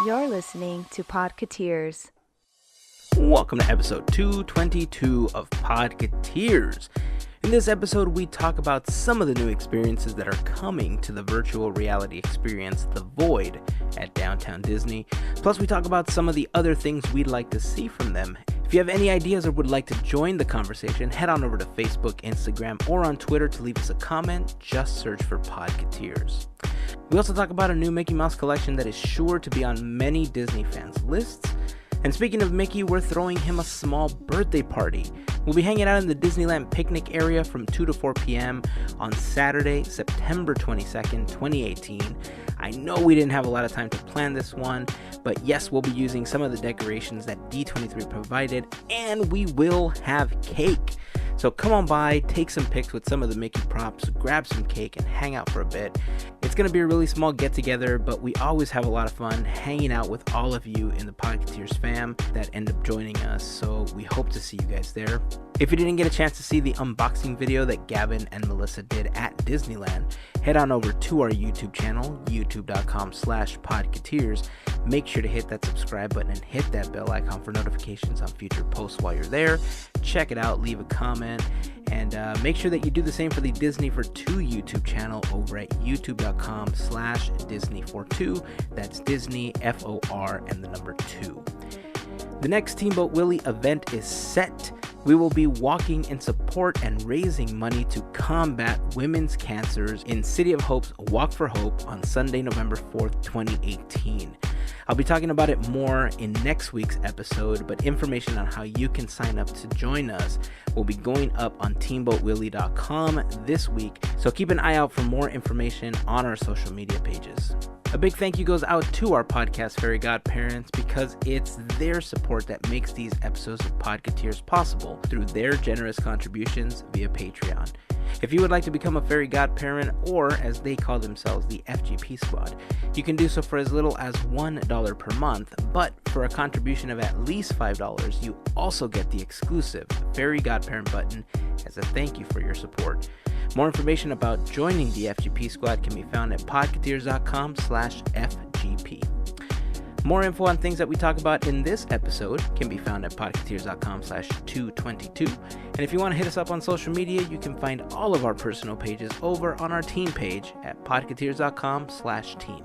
You're listening to Podketeers. Welcome to episode 222 of Podketeers. In this episode, we talk about some of the new experiences that are coming to the virtual reality experience, The Void, at Downtown Disney. Plus, we talk about some of the other things we'd like to see from them. If you have any ideas or would like to join the conversation, head on over to Facebook, Instagram, or on Twitter to leave us a comment. Just search for Podketeers. We also talk about a new Mickey Mouse collection that is sure to be on many Disney fans' lists. And speaking of Mickey, we're throwing him a small birthday party. We'll be hanging out in the Disneyland picnic area from 2 to 4 p.m. on Saturday, September 22nd, 2018. I know we didn't have a lot of time to plan this one, but yes, we'll be using some of the decorations that D23 provided, and we will have cake. So come on by, take some pics with some of the Mickey props, grab some cake, and hang out for a bit. It's going to be a really small get-together, but we always have a lot of fun hanging out with all of you in the Podketeers fam that end up joining us, so we hope to see you guys there. If you didn't get a chance to see the unboxing video that Gavin and Melissa did at Disneyland, head on over to our YouTube channel, youtube.com/Podketeers. Make sure to hit that subscribe button and hit that bell icon for notifications on future posts while you're there. Check it out, leave a comment, and make sure that you do the same for the Disney for 2 YouTube channel over at youtube.com/Disney42. That's Disney, FOR, and the number 2. The next Steamboat Willie event is set. We will be walking in support and raising money to combat women's cancers in City of Hope's Walk for Hope on Sunday, November 4th, 2018. I'll be talking about it more in next week's episode, but information on how you can sign up to join us will be going up on teamboatwillie.com this week, so keep an eye out for more information on our social media pages. A big thank you goes out to our podcast Fairy Godparents, because it's their support that makes these episodes of Podketeers possible through their generous contributions via Patreon. If you would like to become a Fairy Godparent, or as they call themselves, the FGP Squad, you can do so for as little as $1 per month, but for a contribution of at least $5, you also get the exclusive Fairy Godparent button as a thank you for your support. More information about joining the FGP Squad can be found at podketeers.com/FGP. More info on things that we talk about in this episode can be found at podketeers.com/222. And if you want to hit us up on social media, you can find all of our personal pages over on our team page at podketeers.com/team.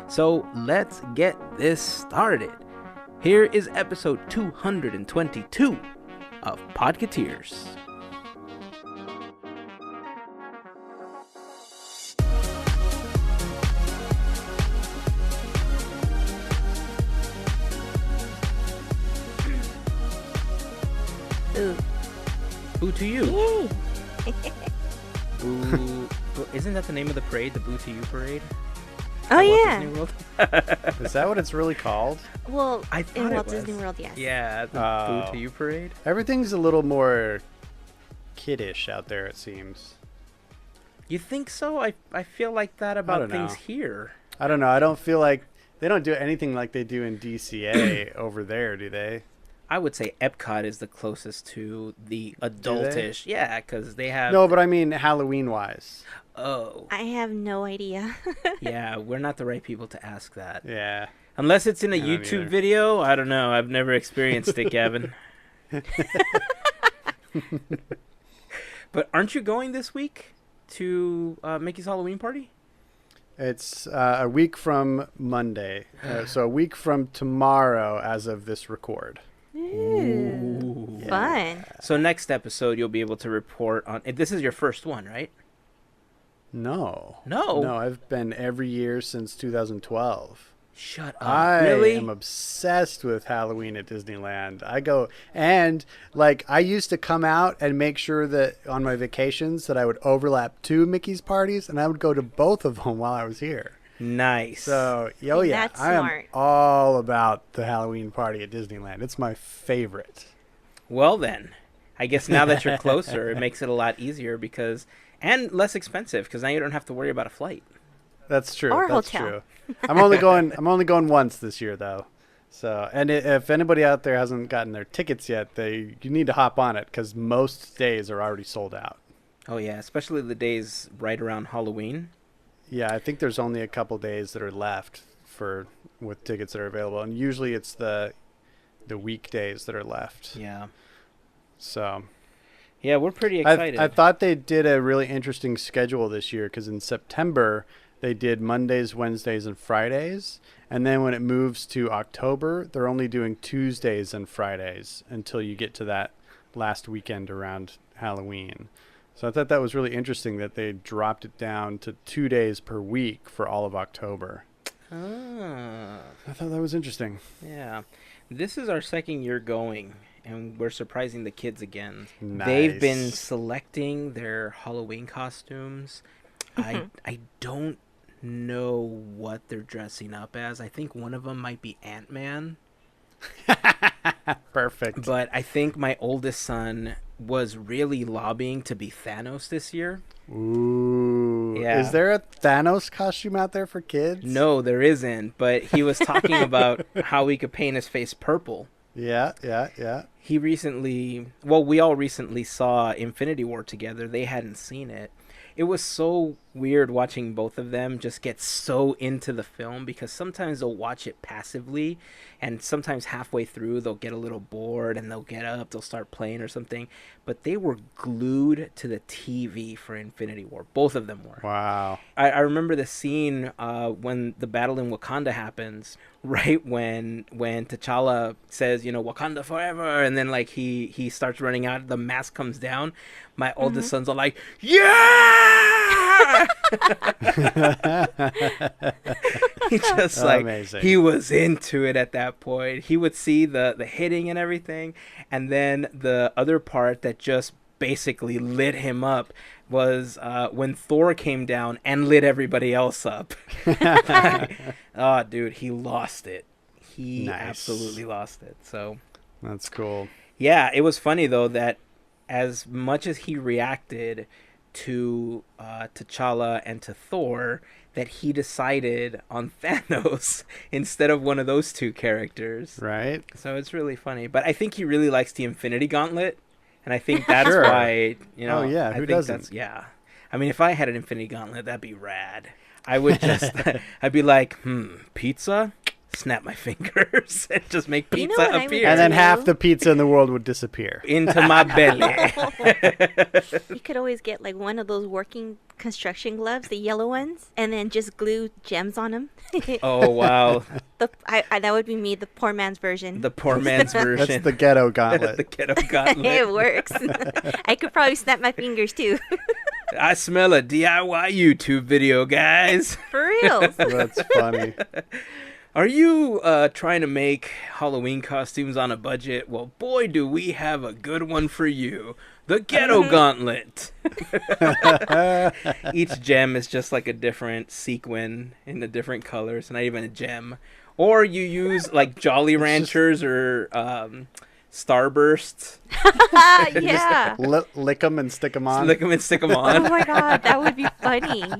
So let's get this started. Here is episode 222 of Podketeers. Boo to you. Boo. Isn't that the name of the parade, the Boo to You parade? Oh, yeah. Disney World? Is that what it's really called? Well, I thought in it Walt was. Disney World, yes. Yeah, the Boo to You parade. Everything's a little more kiddish out there, it seems. You think so? I feel like that about things here. I don't know. I don't feel like they don't do anything like they do in DCA over there, do they? I would say Epcot is the closest to the adultish. Yeah, because they have... No, but I mean Halloween-wise. Oh. I have no idea. Yeah, we're not the right people to ask that. Yeah. Unless it's in a I don't YouTube either. video. I don't know. I've never experienced it, Gavin. But aren't you going this week to Mickey's Halloween party? It's a week from Monday. So a week from tomorrow as of this record. Ooh, fun. So next episode, you'll be able to report on... This is your first one, right? No. No? No, I've been every year since 2012. Shut up. I Really? am obsessed with Halloween at Disneyland. I go, and like I used to come out and make sure that on my vacations that I would overlap 2 Mickey's parties, and I would go to both of them while I was here. Nice. So, oh yeah, That's I am smart. all about the Halloween party at Disneyland. It's my favorite. Well then, I guess now that you're closer, it makes it a lot easier and less expensive, because now you don't have to worry about a flight. That's true. Or That's hotel. true. I'm only going once this year though. So, and if anybody out there hasn't gotten their tickets yet, you need to hop on it because most days are already sold out. Oh yeah, especially the days right around Halloween. Yeah, I think there's only a couple days that are left with tickets that are available, and usually it's the weekdays that are left. Yeah. So Yeah, we're pretty excited. I thought they did a really interesting schedule this year, because in September they did Mondays, Wednesdays, and Fridays, and then when it moves to October, they're only doing Tuesdays and Fridays until you get to that last weekend around Halloween. So I thought that was really interesting that they dropped it down to 2 days per week for all of October. Ah. I thought that was interesting. Yeah. This is our second year going, and we're surprising the kids again. Nice. They've been selecting their Halloween costumes. I don't know what they're dressing up as. I think one of them might be Ant-Man. Perfect. But I think my oldest son was really lobbying to be Thanos this year. Ooh. Yeah. Is there a Thanos costume out there for kids? No, there isn't. But he was talking about how we could paint his face purple. Yeah. He recently, well, we all recently saw Infinity War together. They hadn't seen it. It was so weird watching both of them just get so into the film, because sometimes they'll watch it passively, and sometimes halfway through they'll get a little bored and they'll get up, they'll start playing or something. But they were glued to the TV for Infinity War. Both of them were. Wow. I remember the scene when the battle in Wakanda happens, right when T'Challa says, Wakanda forever, and then like he starts running out, the mask comes down. My oldest sons are like, yeah! He just Amazing. He was into it at that point. He would see the hitting and everything, and then the other part that just basically lit him up was when Thor came down and lit everybody else up. Oh, dude, he lost it. He absolutely lost it. So that's cool. Yeah, it was funny though that as much as he reacted to T'Challa and to Thor, that he decided on Thanos instead of one of those two characters. Right. So it's really funny. But I think he really likes the Infinity Gauntlet, and I think that's Sure. why, Oh, yeah, who doesn't? Yeah. I mean, if I had an Infinity Gauntlet, that'd be rad. I would just, I'd be like, pizza? Snap my fingers and just make pizza what I would appear. And then do? half the pizza in the world would disappear. Into my belly. You could always get like one of those working construction gloves, the yellow ones, and then just glue gems on them. Oh, wow. That would be me, the poor man's version. The poor man's version. That's the ghetto gauntlet. The ghetto gauntlet. It works. I could probably snap my fingers too. I smell a DIY YouTube video, guys. For real. That's funny. Are you trying to make Halloween costumes on a budget? Well, boy, do we have a good one for you. The Ghetto Gauntlet. Each gem is just like a different sequin in the different colors, not even a gem. Or you use like Jolly Ranchers or Starbursts. Yeah. Lick them and stick them on. Lick them and stick them Oh on. my god, that would be funny.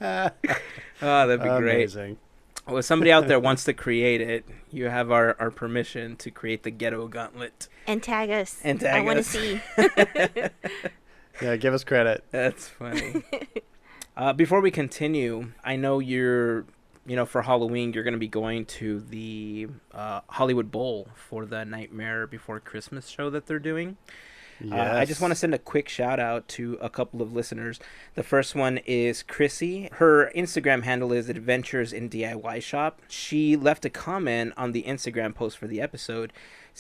Oh, that'd be great. Amazing. Well, if somebody out there wants to create it, you have our permission to create the Ghetto Gauntlet. And tag us. And tag I want to us. see. Yeah, give us credit. That's funny. Before we continue, I know you're, for Halloween, you're going to be going to the Hollywood Bowl for the Nightmare Before Christmas show that they're doing. Yes. I just want to send a quick shout out to a couple of listeners. The first one is Chrissy. Her Instagram handle is Adventures in DIY Shop. She left a comment on the Instagram post for the episode,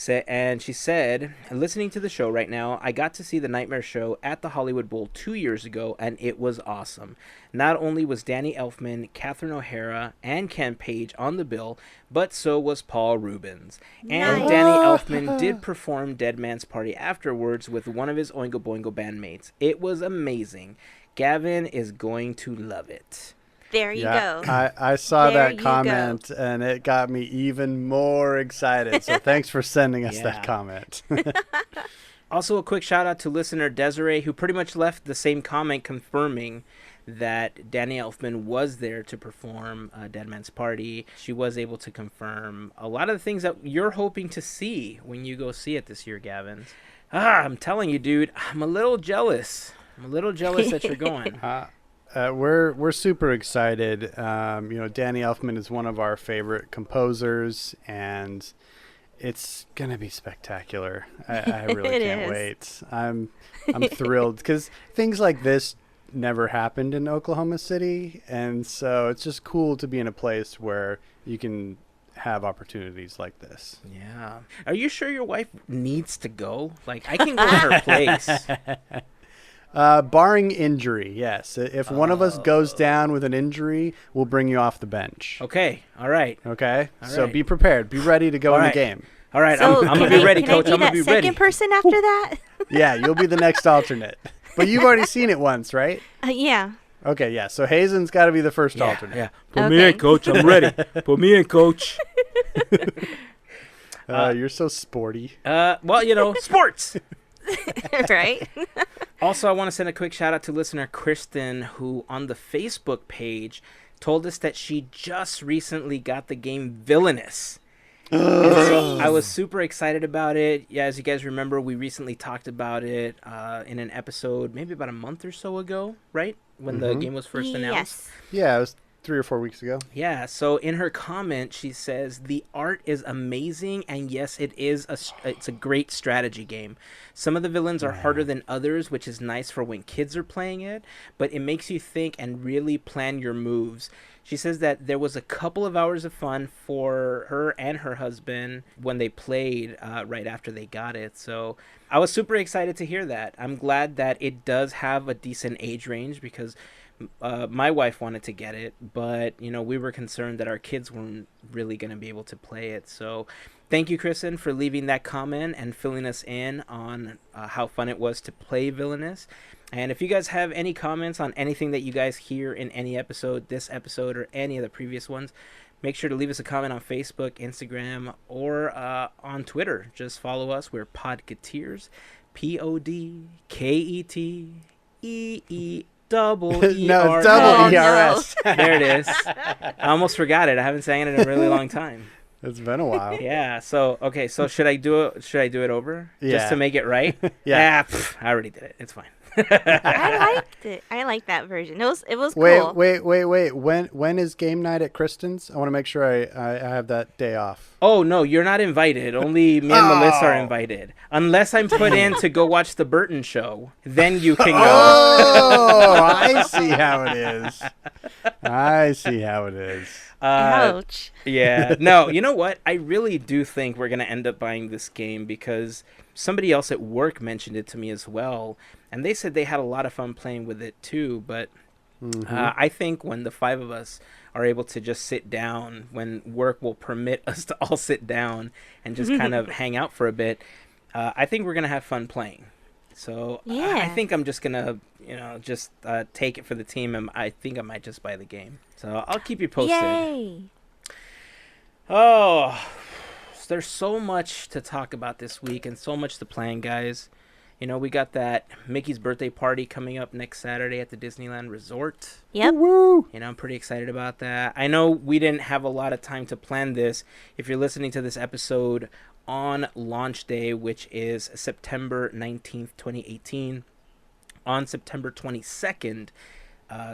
and she said, listening to the show right now, I got to see the Nightmare show at the Hollywood Bowl 2 years ago, and it was awesome. Not only was Danny Elfman, Catherine O'Hara, and Ken Page on the bill, but so was Paul Rubens. And Nice. Danny Elfman did perform Dead Man's Party afterwards with one of his Oingo Boingo bandmates. It was amazing. Gavin is going to love it. There you Yeah, go. I saw There that you comment, and it got me even more excited. So thanks for sending us Yeah. that comment. Also, a quick shout out to listener Desiree, who pretty much left the same comment confirming that Danny Elfman was there to perform Dead Man's Party. She was able to confirm a lot of the things that you're hoping to see when you go see it this year, Gavin. I'm telling you, dude, I'm a little jealous. I'm a little jealous that you're going. We're super excited. Danny Elfman is one of our favorite composers, and it's gonna be spectacular. I really can't wait. I'm thrilled because things like this never happened in Oklahoma City, and so it's just cool to be in a place where you can have opportunities like this. Yeah. Are you sure your wife needs to go? Like, I can go to her place. Barring injury, yes. If one of us goes down with an injury, we'll bring you off the bench. Okay. All right. Okay? All so right. be prepared. Be ready to go in the game. All right. So I'm going to be ready, Coach. I'm going to be ready. Second person after that? Yeah, you'll be the next alternate. But you've already seen it once, right? Yeah. Okay, yeah. So Hazen's got to be the first alternate. Yeah. Put me in, Coach. I'm ready. Put me in, Coach. You're so sporty. Well, sports. Right? Also, I want to send a quick shout out to listener Kristen, who on the Facebook page told us that she just recently got the game Villainous. I was super excited about it. Yeah, as you guys remember, we recently talked about it in an episode maybe about a month or so ago, right? When the game was first announced. Yes. Yeah, it was 3 or 4 weeks ago. Yeah, so in her comment, she says, the art is amazing, and yes, it's a great strategy game. Some of the villains are harder than others, which is nice for when kids are playing it, but it makes you think and really plan your moves. She says that there was a couple of hours of fun for her and her husband when they played right after they got it. So I was super excited to hear that. I'm glad that it does have a decent age range because my wife wanted to get it, but we were concerned that our kids weren't really going to be able to play it. So thank you, Kristen, for leaving that comment and filling us in on how fun it was to play Villainous. And if you guys have any comments on anything that you guys hear in any episode, this episode or any of the previous ones, make sure to leave us a comment on Facebook, Instagram, or on Twitter. Just follow us. We're Podketeers, PODKETEE. Double ER. No, it's double ERS. No. There it is. I almost forgot it. I haven't sang it in a really long time. It's been a while. Yeah. So okay. So should I do it? Should I do it over? Yeah. Just to make it right? Yeah. I already did it. It's fine. I liked it. I liked that version. It was cool. Wait. When is game night at Kristen's? I want to make sure I have that day off. Oh no, you're not invited. Only me and Melissa are invited. Unless I'm put in to go watch the Burton show, then you can go. Oh, I see how it is. Ouch. Yeah. No, you know what? I really do think we're going to end up buying this game because somebody else at work mentioned it to me as well. And they said they had a lot of fun playing with it too. But I think when the 5 of us are able to just sit down, when work will permit us to all sit down and just kind of hang out for a bit, I think we're going to have fun playing. So Yeah. I think I'm just going to, just take it for the team. And I think I might just buy the game. So I'll keep you posted. Yay. Oh, there's so much to talk about this week and so much to plan, guys. We got that Mickey's birthday party coming up next Saturday at the Disneyland Resort. Yep. Woo! I'm pretty excited about that. I know we didn't have a lot of time to plan this. If you're listening to this episode on launch day, which is September 19th, 2018, on September 22nd,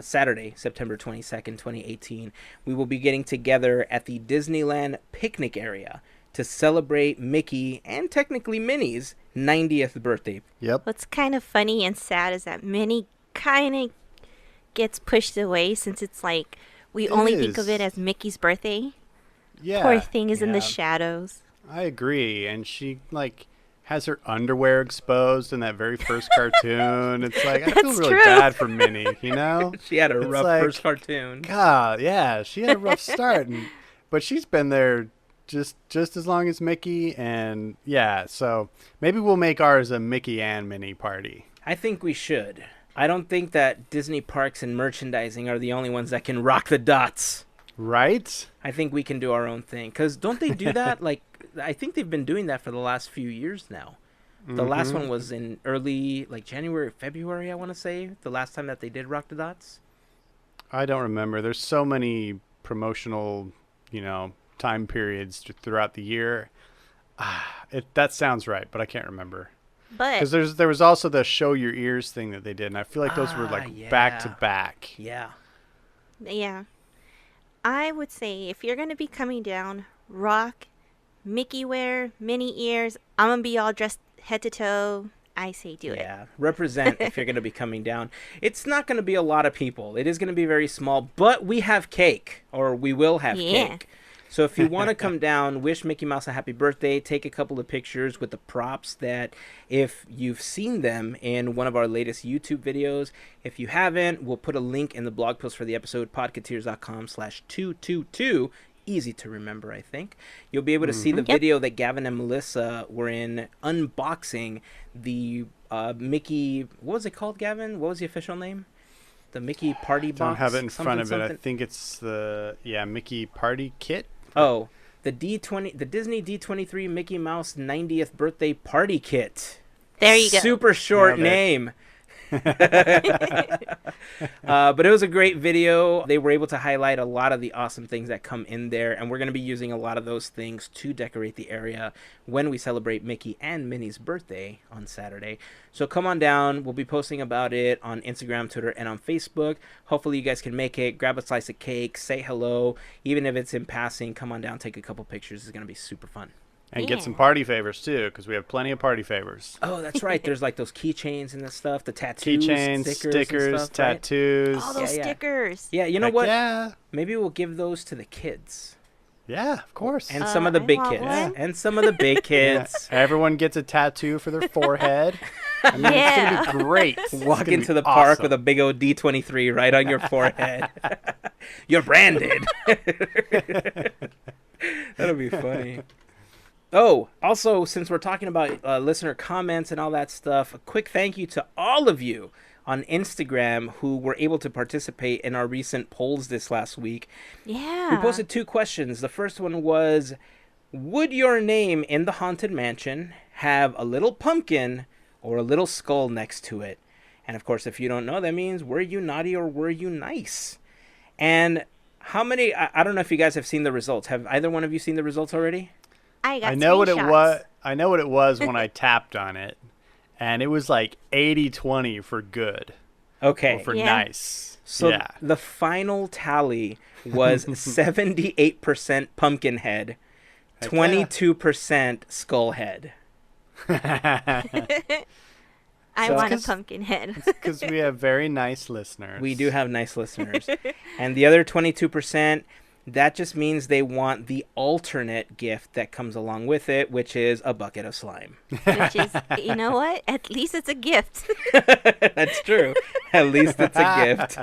Saturday, September 22nd, 2018, we will be getting together at the Disneyland picnic area to celebrate Mickey and technically Minnie's 90th birthday. Yep. What's kind of funny and sad is that Minnie kind of gets pushed away since it's like we only think of it as Mickey's birthday. Yeah. Poor thing is in the Yeah. shadows. I agree. And she has her underwear exposed in that very first cartoon. It's like I feel That's really true. bad for Minnie, She had a It's rough like, first cartoon. God, yeah, she had a rough start, but she's been there just as long as Mickey, and yeah, so maybe we'll make ours a Mickey and Minnie party. I think we should. I don't think that Disney parks and merchandising are the only ones that can rock the dots. Right? I think we can do our own thing. Because don't they do that? I think they've been doing that for the last few years now. The last one was in early, January, February, I want to say. The last time that they did rock the dots. I don't remember. There's so many promotional, time periods throughout the year. That sounds right, but I can't remember. But Because there was also the show your ears thing that they did, and I feel like those were like back to back. Yeah. yeah, I would say if you're gonna be coming down, rock Mickey wear, mini ears. I'm gonna be all dressed head to toe. I say do it. Yeah, represent if you're going to be coming down. It's not going to be a lot of people. It is going to be very small, but we have cake, or we will have cake. So if you want to come down, wish Mickey Mouse a happy birthday, take a couple of pictures with the props that if you've seen them in one of our latest YouTube videos. If you haven't, we'll put a link in the blog post for the episode, podketeers.com/222. Easy to remember, I think. You'll be able to see the video that Gavin and Melissa were in unboxing the Mickey. What was it called, Gavin? What was the official name? The Mickey Party Box? I don't have it in front of it. Something. I think it's the Mickey Party Kit. Oh, the Disney D23 Mickey Mouse 90th birthday party kit. There you go. Super short name. But it was a great video. They were able to highlight a lot of the awesome things that come in there, and we're going to be using a lot of those things to decorate the area when we celebrate Mickey and Minnie's birthday on Saturday. So come on down. We'll be posting about it on Instagram, Twitter, and on Facebook. Hopefully you guys can make it. Grab a slice of cake, say hello. Even if it's in passing, come on down, take a couple pictures. It's going to be super fun. And get some party favors, too, because we have plenty of party favors. Oh, that's right. There's like those keychains and that stuff, the tattoos, Keychains, stickers, stuff, tattoos. Right? All those stickers. Yeah, you know what? Yeah. Maybe we'll give those to the kids. Yeah, of course. And some of the big kids. one. And some of the big kids. Yeah. Everyone gets a tattoo for their forehead. I mean, it's going to be great. Walk into the park with a big old D23 right on your forehead. You're branded. That'll be funny. Oh, also, since we're talking about listener comments and all that stuff, a quick thank you to all of you on Instagram who were able to participate in our recent polls this last week. Yeah. We posted 2 questions. The first one was, would your name in the Haunted Mansion have a little pumpkin or a little skull next to it? And of course, if you don't know, that means were you naughty or were you nice? And how many, I don't know if you guys have seen the results. Have either one of you seen the results already? I know what it was. I know what it was when I tapped on it, and it was like 80-20 for good. Okay. Or for nice. So the final tally was 78% pumpkin head, 22% skull head. I want a pumpkin head. Because we have very nice listeners. We do have nice listeners. And the other 22%, that just means they want the alternate gift that comes along with it, which is a bucket of slime. Which is, you know what? At least it's a gift. That's true. At least it's a gift.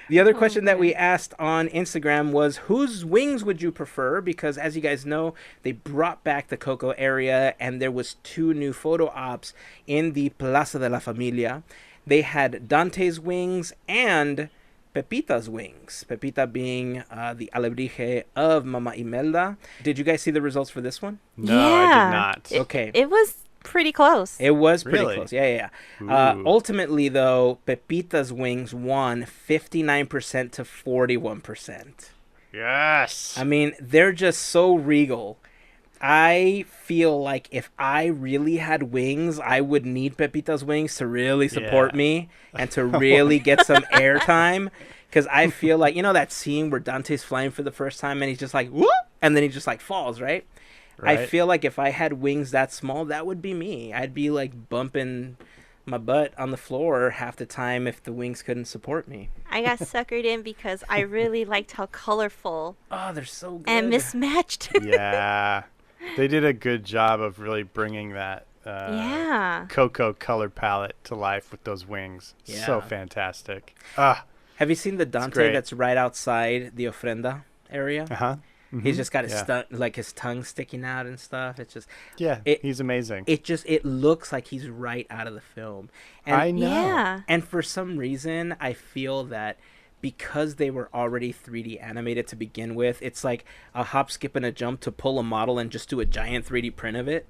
The other question that we asked on Instagram was, whose wings would you prefer? Because as you guys know, they brought back the Coco area, and there was 2 new photo ops in the Plaza de la Familia. They had Dante's wings and Pepita's wings. Pepita being the alebrije of Mama Imelda. Did you guys see the results for this one? No, I did not. Okay. It was pretty close. It was pretty close. Yeah. Ultimately, though, Pepita's wings won 59% to 41%. Yes. I mean, they're just so regal. I feel like if I really had wings, I would need Pepita's wings to really support me and to really get some airtime. Because I feel like, you know that scene where Dante's flying for the first time and he's just like, whoop, and then he just like falls, right? I feel like if I had wings that small, that would be me. I'd be like bumping my butt on the floor half the time if the wings couldn't support me. I got suckered in because I really liked how colorful. Oh, they're so good. And mismatched. Yeah. They did a good job of really bringing that cocoa color palette to life with those wings. Yeah. So fantastic. Have you seen the Dante that's right outside the ofrenda area? Uh-huh. Mm-hmm. He's just got his tongue sticking out and stuff. It's just he's amazing. It looks like he's right out of the film. And, I know. Yeah. And for some reason, I feel that because they were already 3D animated to begin with, it's like a hop, skip, and a jump to pull a model and just do a giant 3D print of it.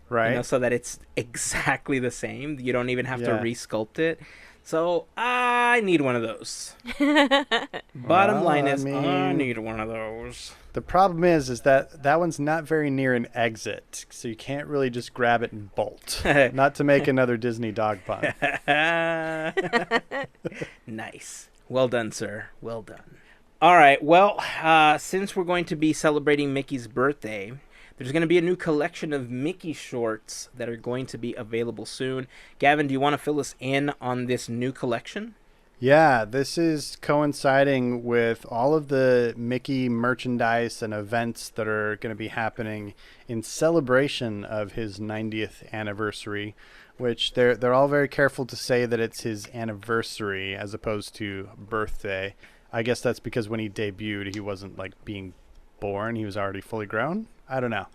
Right. You know, so that it's exactly the same. You don't even have to re-sculpt it. So I need one of those. Bottom line is, I need one of those. The problem is that one's not very near an exit, so you can't really just grab it and bolt. Not to make another Disney dog pun. Nice. Well done, sir. Well done. All right. Well, since we're going to be celebrating Mickey's birthday, there's going to be a new collection of Mickey shorts that are going to be available soon. Gavin, do you want to fill us in on this new collection? Yeah, this is coinciding with all of the Mickey merchandise and events that are going to be happening in celebration of his 90th anniversary, which they're all very careful to say that it's his anniversary as opposed to birthday. I guess that's because when he debuted, he wasn't like being born. He was already fully grown. I don't know.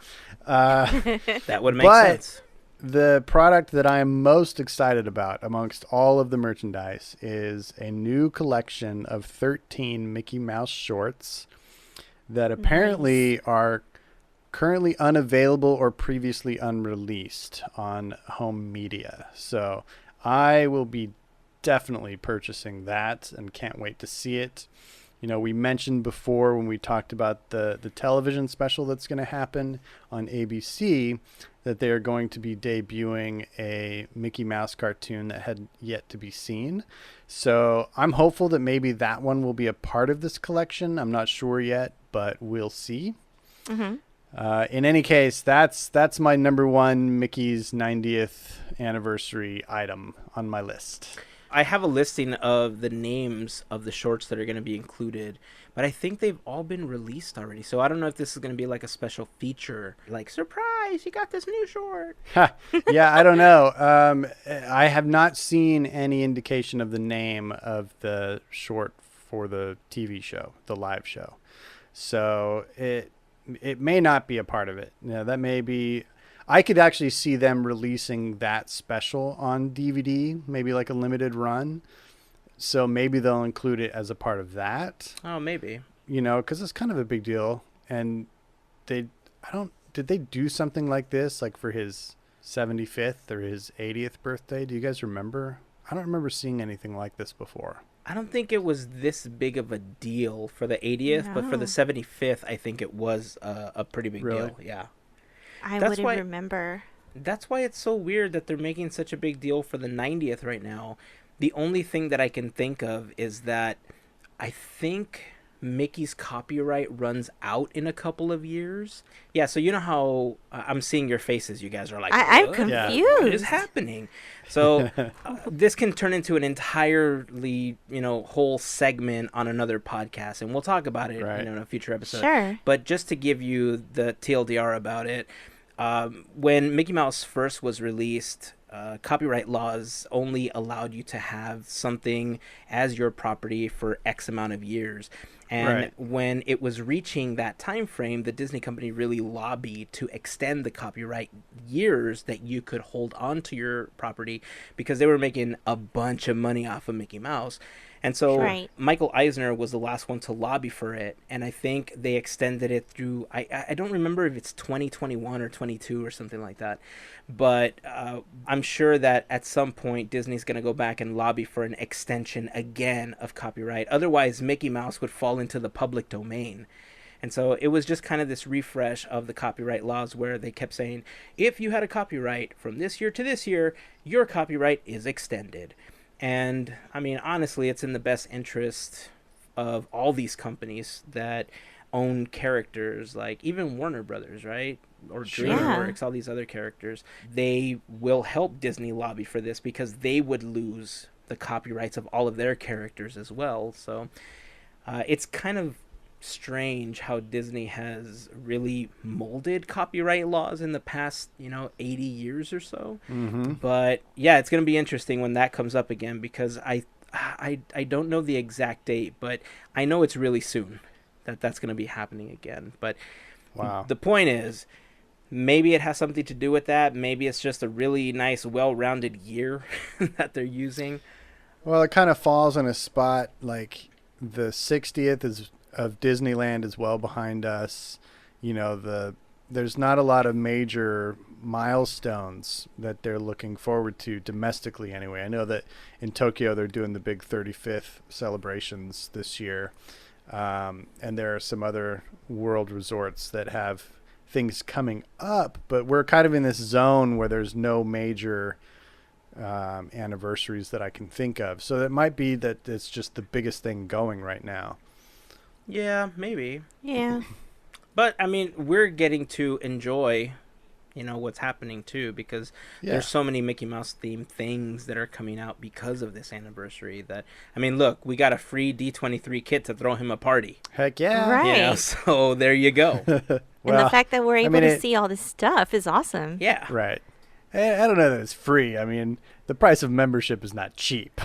That would make sense. The product that I am most excited about amongst all of the merchandise is a new collection of 13 Mickey Mouse shorts that apparently are currently unavailable or previously unreleased on home media. So I will be definitely purchasing that and can't wait to see it. You know, we mentioned before when we talked about the television special that's going to happen on ABC that they are going to be debuting a Mickey Mouse cartoon that had yet to be seen. So I'm hopeful that maybe that one will be a part of this collection. I'm not sure yet, but we'll see. Mm-hmm. In any case, that's my number one Mickey's 90th anniversary item on my list. I have a listing of the names of the shorts that are going to be included, but I think they've all been released already. So I don't know if this is going to be like a special feature, like, surprise, you got this new short. Yeah, I don't know. I have not seen any indication of the name of the short for the TV show, the live show. So it may not be a part of it. Yeah, that may be. I could actually see them releasing that special on DVD, maybe like a limited run. So maybe they'll include it as a part of that. Oh, maybe. You know, because it's kind of a big deal. And did they do something like this, like for his 75th or his 80th birthday? Do you guys remember? I don't remember seeing anything like this before. I don't think it was this big of a deal for the 80th, but for the 75th, I think it was a pretty big deal. Yeah. I wouldn't remember. That's why it's so weird that they're making such a big deal for the 90th right now. The only thing that I can think of is that I think Mickey's copyright runs out in a couple of years. Yeah, so you know how I'm seeing your faces. You guys are like, I'm confused. What is happening? So this can turn into an entirely, whole segment on another podcast, and we'll talk about it in a future episode. Sure. But just to give you the TLDR about it, when Mickey Mouse first was released, copyright laws only allowed you to have something as your property for X amount of years. And when it was reaching that time frame, the Disney company really lobbied to extend the copyright years that you could hold on to your property because they were making a bunch of money off of Mickey Mouse. And so Michael Eisner was the last one to lobby for it. And I think they extended it through, I don't remember if it's 2021 or 22 or something like that. But I'm sure that at some point Disney's going to go back and lobby for an extension again of copyright. Otherwise, Mickey Mouse would fall into the public domain. And so it was just kind of this refresh of the copyright laws where they kept saying, if you had a copyright from this year to this year, your copyright is extended. And, I mean, honestly, it's in the best interest of all these companies that own characters, like even Warner Brothers, right? Or DreamWorks, all these other characters. They will help Disney lobby for this because they would lose the copyrights of all of their characters as well. So it's kind of strange how Disney has really molded copyright laws in the past 80 years or so. But yeah, it's going to be interesting when that comes up again because I don't know the exact date, but I know it's really soon that's going to be happening again. But the point is, maybe it has something to do with that. Maybe it's just a really nice well-rounded year that they're using. Well, it kind of falls on a spot like the 60th of Disneyland is well behind us. You know, the there's not a lot of major milestones that they're looking forward to domestically anyway. I know that in Tokyo they're doing the big 35th celebrations this year, and there are some other world resorts that have things coming up, but we're kind of in this zone where there's no major anniversaries that I can think of. So it might be that it's just the biggest thing going right now. Yeah, maybe. Yeah. But I mean, we're getting to enjoy, what's happening too, because there's so many Mickey Mouse themed things that are coming out because of this anniversary. That, I mean, look, we got a free D23 kit to throw him a party. Heck yeah. Right. So there you go. And the fact that we're able to see all this stuff is awesome. Yeah. Right. I don't know that it's free. I mean, the price of membership is not cheap.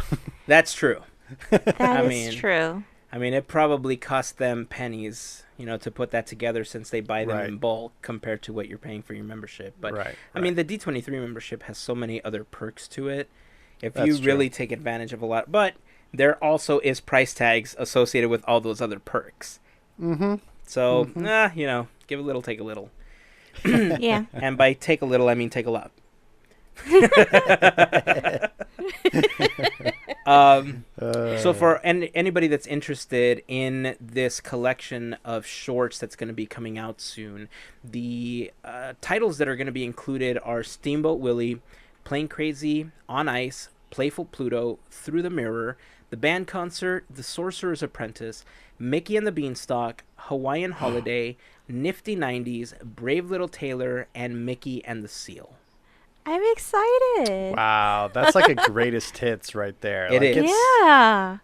That's true. That is true. I mean, it probably cost them pennies, to put that together, since they buy them in bulk compared to what you're paying for your membership. But I mean, the D23 membership has so many other perks to it. If you really take advantage of a lot, but there also is price tags associated with all those other perks. Mm-hmm. So, give a little, take a little. Yeah. And by take a little, I mean take a lot. So for anybody that's interested in this collection of shorts that's going to be coming out soon, the titles that are going to be included are Steamboat Willie, Plane Crazy, On Ice, Playful Pluto, Through the Mirror, The Band Concert, The Sorcerer's Apprentice, Mickey and the Beanstalk, Hawaiian Holiday, Nifty 90s, Brave Little Tailor, and Mickey and the Seal. I'm excited. Wow, that's like a greatest hits right there. It is. Yeah.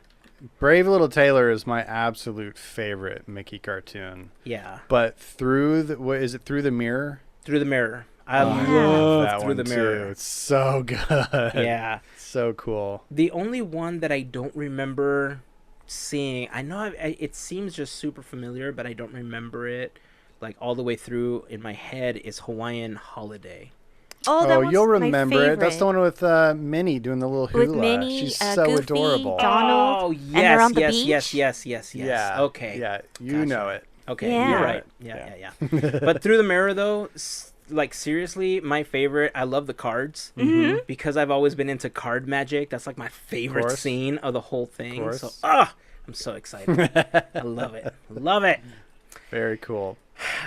Brave Little Tailor is my absolute favorite Mickey cartoon. Yeah. But Through the Mirror? Through the Mirror. I love love Through the Mirror. Too. It's so good. Yeah. So cool. The only one that I don't remember seeing, I know it seems just super familiar, but I don't remember it like all the way through in my head, is Hawaiian Holiday. Oh, you'll remember it. That's the one with Minnie doing the little hula. With Minnie, she's so Goofy, adorable. Donald, yes, and they're on the beach. yes. Yeah. Okay. Yeah, you know it. Okay, Yeah. you're right. Yeah. But Through the Mirror, though, like seriously, my favorite. I love the cards because I've always been into card magic. That's like my favorite scene of the whole thing. So, I'm so excited. I love it. Love it. Very cool.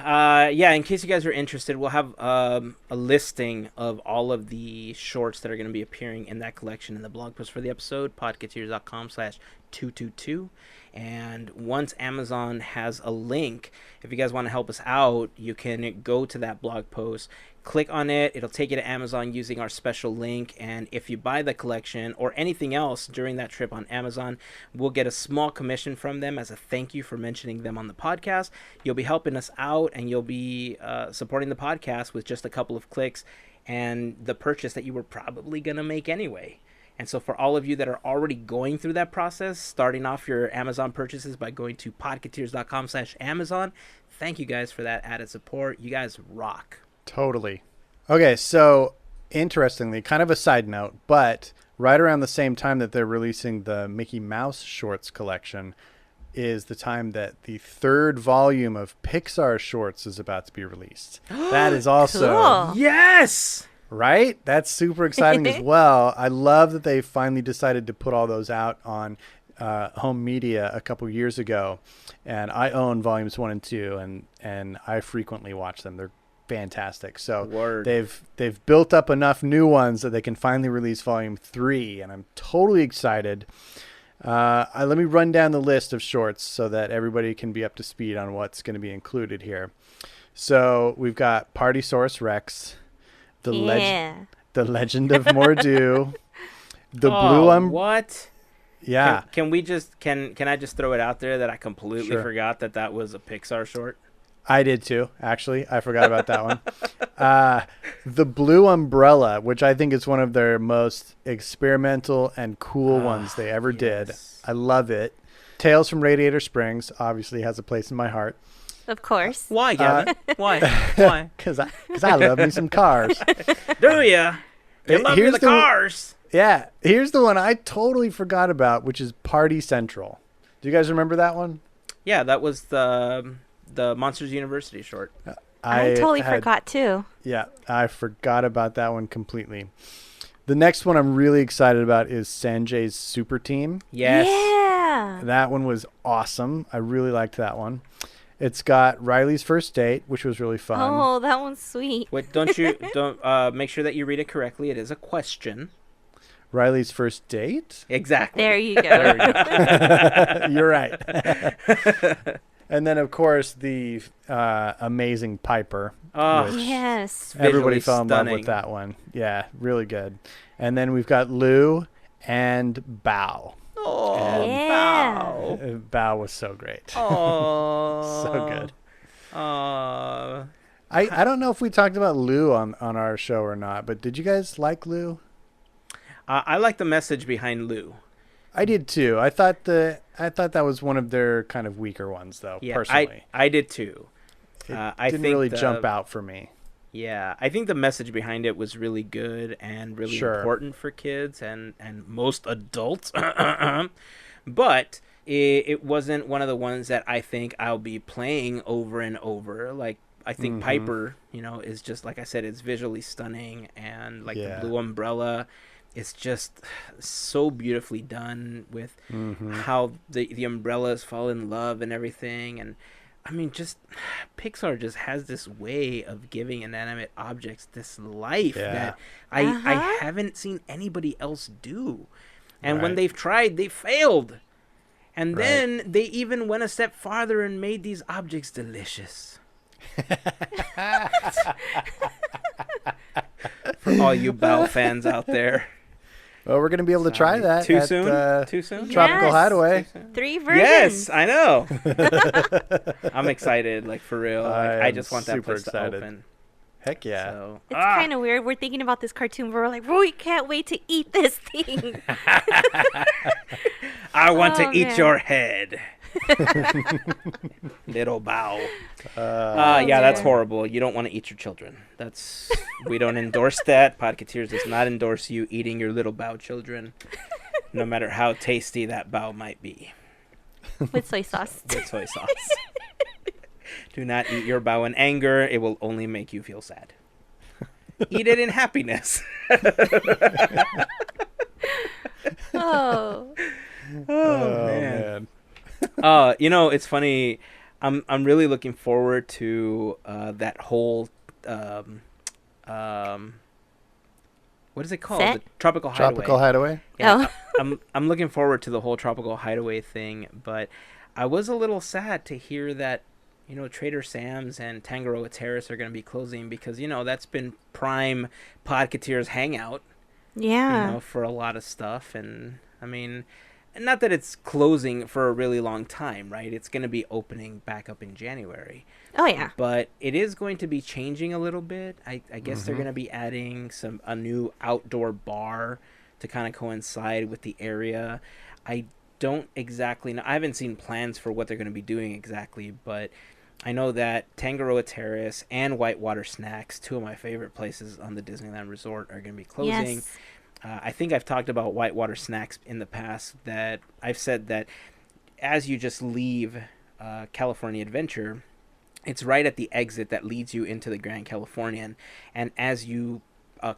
In case you guys are interested, we'll have a listing of all of the shorts that are going to be appearing in that collection in the blog post for the episode, podketeers.com/222. And once Amazon has a link, if you guys want to help us out, you can go to that blog post, click on it. It'll take you to Amazon using our special link. And if you buy the collection or anything else during that trip on Amazon, we'll get a small commission from them as a thank you for mentioning them on the podcast. You'll be helping us out, and you'll be supporting the podcast with just a couple of clicks and the purchase that you were probably going to make anyway. And so for all of you that are already going through that process, starting off your Amazon purchases by going to podketeers.com/Amazon, thank you guys for that added support. You guys rock. Totally. Okay, so interestingly, kind of a side note, but right around the same time that they're releasing the Mickey Mouse Shorts collection is the time that the third volume of Pixar Shorts is about to be released. That is also... Cool. Yes! Right? That's super exciting as well. I love that they finally decided to put all those out on home media a couple years ago. And I own volumes 1 and 2, and I frequently watch them. They're fantastic. So they've built up enough new ones that they can finally release volume 3, and I'm totally excited. Let me run down the list of shorts so that everybody can be up to speed on what's going to be included here. So we've got Partysaurus Rex, the Legend of Mordu, the Blue What? Yeah. Can I just throw it out there that I completely forgot that was a Pixar short? I did too, actually. I forgot about that one. The Blue Umbrella, which I think is one of their most experimental and cool ones they ever did. I love it. Tales from Radiator Springs obviously has a place in my heart. Of course. Why, Gavin? Why? Because I love me some cars. Do ya? You love me the cars. Yeah. Here's the one I totally forgot about, which is Party Central. Do you guys remember that one? Yeah, that was the Monsters University short. I totally had- forgot too. Yeah, I forgot about that one completely. The next one I'm really excited about is Sanjay's Super Team. Yes. Yeah. That one was awesome. I really liked that one. It's got Riley's First Date, which was really fun. Oh, that one's sweet. Wait, don't make sure that you read it correctly. It is a question. Riley's First Date? Exactly. There you go. You're right. And then, of course, the amazing Piper. Oh, which Yes. everybody visually fell in love stunning. with that one. Yeah, really good. And then we've got Lou and Bao. Oh, Yeah. wow. Bao was so great. Oh, So good. Oh, I don't know if we talked about Lou on our show or not, but did you guys like Lou? I like the message behind Lou. I did too. I thought that was one of their kind of weaker ones, though. Yeah, personally, I did too. it I didn't think really the- jump out for me. Yeah, I think the message behind it was really good and really Sure. important for kids and most adults. But it wasn't one of the ones that I think I'll be playing over and over. Like, I think Piper, is just, like I said, it's visually stunning. And, like, Yeah. the blue umbrella, it's just so beautifully done with how the umbrellas fall in love and everything. And, I mean, just Pixar just has this way of giving inanimate objects this life Yeah. that I haven't seen anybody else do. And when Right. they've tried, they failed. And Right. then they even went a step farther and made these objects delicious. For all you Bao fans out there. Well, we're going to be able to try that. Too at, soon? Too soon? Tropical Yes. Hideaway. 3 versions. Yes, I know. I'm excited, like, for real. Like, I am just want that super place excited. to open. Heck yeah. So, It's kind of weird. We're thinking about this cartoon, but we're like, we can't wait to eat this thing. I want to Oh, eat man. your head. Little Bao. Uh, Yeah, that's man. horrible. You don't want to eat your children. We don't endorse that. Podketeers does not endorse you eating your little Bao children, no matter how tasty that Bao might be With soy sauce. with soy sauce. Do not eat your Bao in anger. It will only make you feel sad. Eat it in happiness. Oh. oh, man. man. It's funny. I'm really looking forward to that whole what is it called? Set? The Tropical Hideaway. Tropical Hideaway. Yeah, Oh. I'm looking forward to the whole Tropical Hideaway thing, but I was a little sad to hear that Trader Sam's and Tangaroa Terrace are going to be closing because that's been prime Podketeers hangout. Yeah. For a lot of stuff. And I mean, not that it's closing for a really long time, right? It's going to be opening back up in January. Oh, yeah. But it is going to be changing a little bit. I guess they're going to be adding a new outdoor bar to kind of coincide with the area. I don't exactly know. I haven't seen plans for what they're going to be doing exactly, but I know that Tangaroa Terrace and Whitewater Snacks, two of my favorite places on the Disneyland Resort, are going to be closing. Yes. I think I've talked about Whitewater Snacks in the past, that I've said that as you just leave California Adventure, it's right at the exit that leads you into the Grand Californian. And as you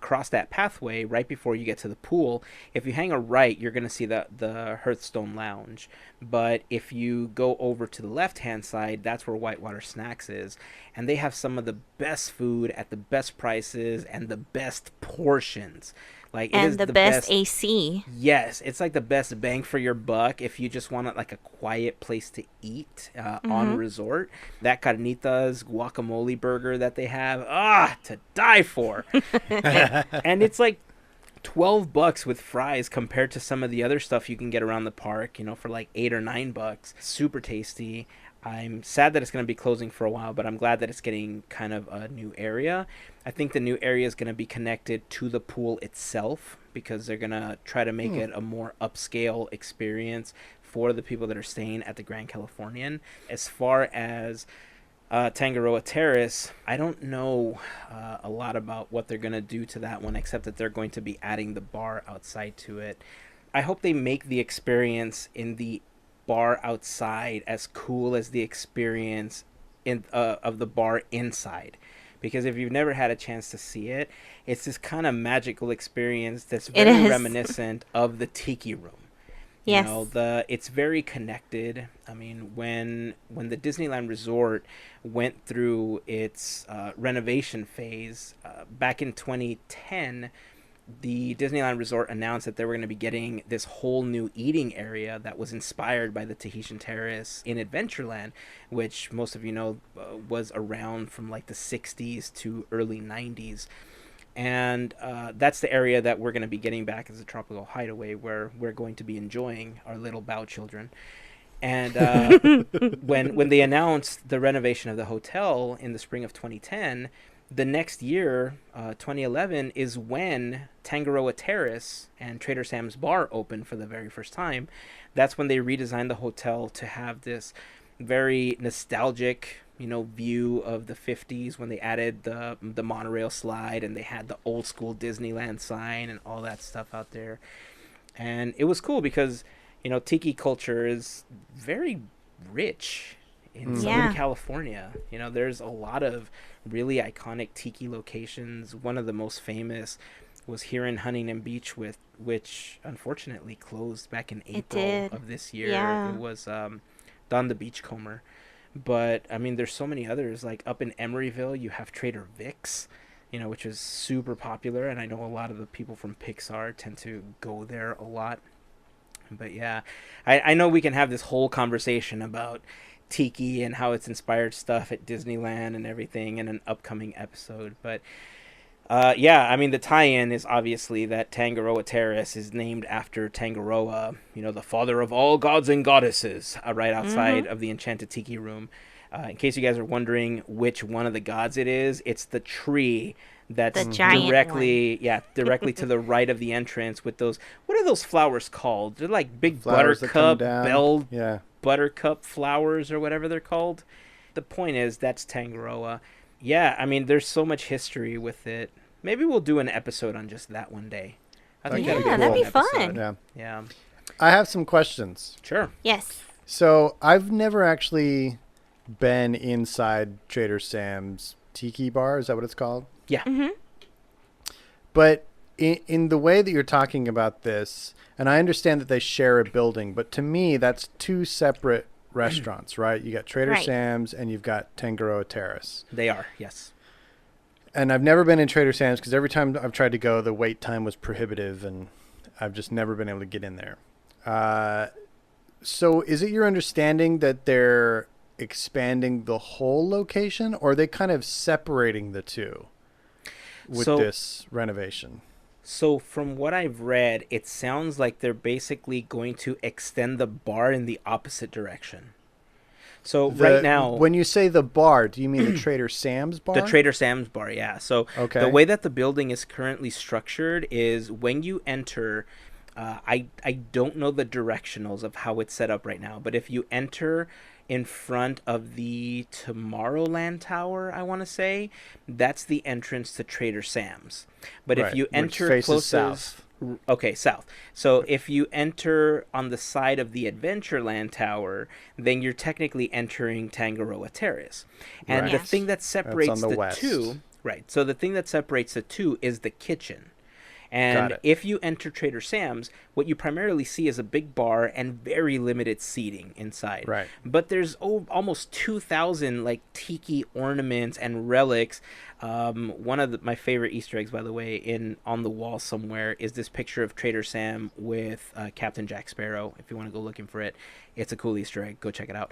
cross that pathway, right before you get to the pool, if you hang a right, you're going to see the Hearthstone Lounge. But if you go over to the left-hand side, that's where Whitewater Snacks is. And they have some of the best food at the best prices and the best portions. Like, it is And the best AC. Yes, it's like the best bang for your buck if you just want like a quiet place to eat on resort. That carnitas guacamole burger that they have, to die for. And it's like $12 with fries compared to some of the other stuff you can get around the park, for like $8 or $9. Super tasty. I'm sad that it's going to be closing for a while, but I'm glad that it's getting kind of a new area. I think the new area is going to be connected to the pool itself because they're going to try to make it a more upscale experience for the people that are staying at the Grand Californian. As far as Tangaroa Terrace, I don't know a lot about what they're going to do to that one, except that they're going to be adding the bar outside to it. I hope they make the experience in the bar outside as cool as the experience of the bar inside. Because if you've never had a chance to see it, it's this kind of magical experience that's It very is. reminiscent of the tiki room. You know, Yes. it's very connected. I mean, when the Disneyland Resort went through its renovation phase back in 2010, the Disneyland Resort announced that they were going to be getting this whole new eating area that was inspired by the Tahitian Terrace in Adventureland, which most of you know was around from like the 60s to early 90s. And that's the area that we're going to be getting back as a tropical hideaway, where we're going to be enjoying our little bow children. And when they announced the renovation of the hotel in the spring of 2010, the next year, 2011, is when Tangaroa Terrace and Trader Sam's Bar opened for the very first time. That's when they redesigned the hotel to have this very nostalgic, view of the 50s, when they added the monorail slide and they had the old school Disneyland sign and all that stuff out there. And it was cool because, tiki culture is very rich in Southern California. There's a lot of really iconic tiki locations. One of the most famous was here in Huntington Beach, which unfortunately closed back in April of this year. Yeah. It was Don the Beachcomber. But I mean, there's so many others. Like up in Emeryville, you have Trader Vic's, which is super popular, and I know a lot of the people from Pixar tend to go there a lot. But yeah, I know we can have this whole conversation about tiki and how it's inspired stuff at Disneyland and everything in an upcoming episode. But yeah, I mean, the tie-in is obviously that Tangaroa Terrace is named after Tangaroa, the father of all gods and goddesses, right outside of the Enchanted Tiki Room. In case you guys are wondering which one of the gods it is, it's the tree that's The giant directly to the right of the entrance with those, what are those flowers called? They're like big Flowers that come buttercup, down. bell Yeah. buttercup flowers or whatever they're called. The point is, that's Tangaroa. Yeah, I mean, there's so much history with it. Maybe we'll do an episode on just that one day. I think Yeah, that'd that'd be be a fun fun. episode. Yeah. Yeah, I have some questions. sure. Yes. So I've never actually been inside Trader Sam's Tiki Bar. Is that what it's called? Yeah. Mm-hmm. But in the way that you're talking about this, and I understand that they share a building, but to me, that's two separate restaurants, right? You got Trader Right. Sam's and you've got Tangaroa Terrace. They are, yes. And I've never been in Trader Sam's because every time I've tried to go, the wait time was prohibitive, and I've just never been able to get in there. So is it your understanding that they're expanding the whole location, or are they kind of separating the two with this renovation? So from what I've read, it sounds like they're basically going to extend the bar in the opposite direction. So right now, when you say the bar, do you mean the Trader Sam's bar? the Trader Sam's bar, yeah. So Okay. the way that the building is currently structured is when you enter, I don't know the directionals of how it's set up right now, but if you enter in front of the Tomorrowland Tower, I want to say, that's the entrance to Trader Sam's. But Right, if you which enter faces closest, south. okay, south. So if you enter on the side of the Adventureland Tower, then you're technically entering Tangaroa Terrace. And Right. the Yes. thing that separates the the west. two, right? So the thing that separates the two is the kitchen. Got And it. if you enter Trader Sam's, what you primarily see is a big bar and very limited seating inside. Right. But there's almost 2,000 like tiki ornaments and relics. One of my favorite Easter eggs, by the way, on the wall somewhere is this picture of Trader Sam with Captain Jack Sparrow. If you want to go looking for it, it's a cool Easter egg. Go check it out.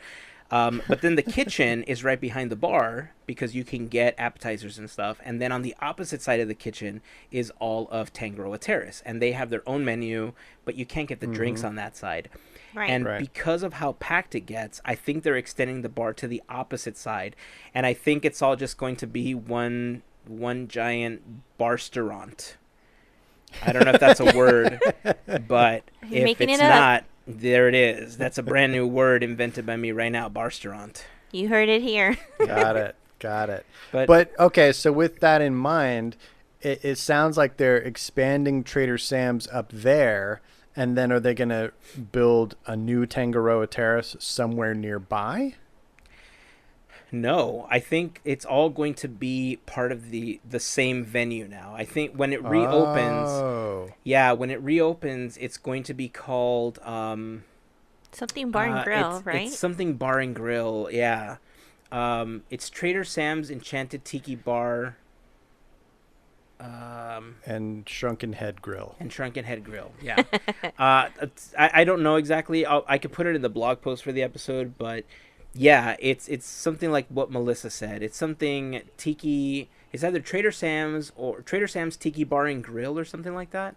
But then the kitchen is right behind the bar because you can get appetizers and stuff. And then on the opposite side of the kitchen is all of Tangaroa Terrace. And they have their own menu, but you can't get the drinks on that side. Right. And Right. because of how packed it gets, I think they're extending the bar to the opposite side. And I think it's all just going to be one giant bar-restaurant. I don't know if that's a word, but You're if making it's it up. not, there it is. That's a brand new word invented by me right now, bar-restaurant. You heard it here. Got it. Got it. But, But okay, so with that in mind, it sounds like they're expanding Trader Sam's up there, and then are they going to build a new Tangaroa Terrace somewhere nearby? No, I think it's all going to be part of the same venue now. I think when it reopens, Oh. yeah, when it reopens, it's going to be called Something bar and grill, right? It's something bar and grill. Yeah. It's Trader Sam's Enchanted Tiki Bar. And Shrunken Head Grill. And Shrunken Head Grill, yeah. I don't know exactly. I could put it in the blog post for the episode, but yeah, it's something like what Melissa said. It's something tiki. It's either Trader Sam's or Trader Sam's Tiki Bar and Grill or something like that.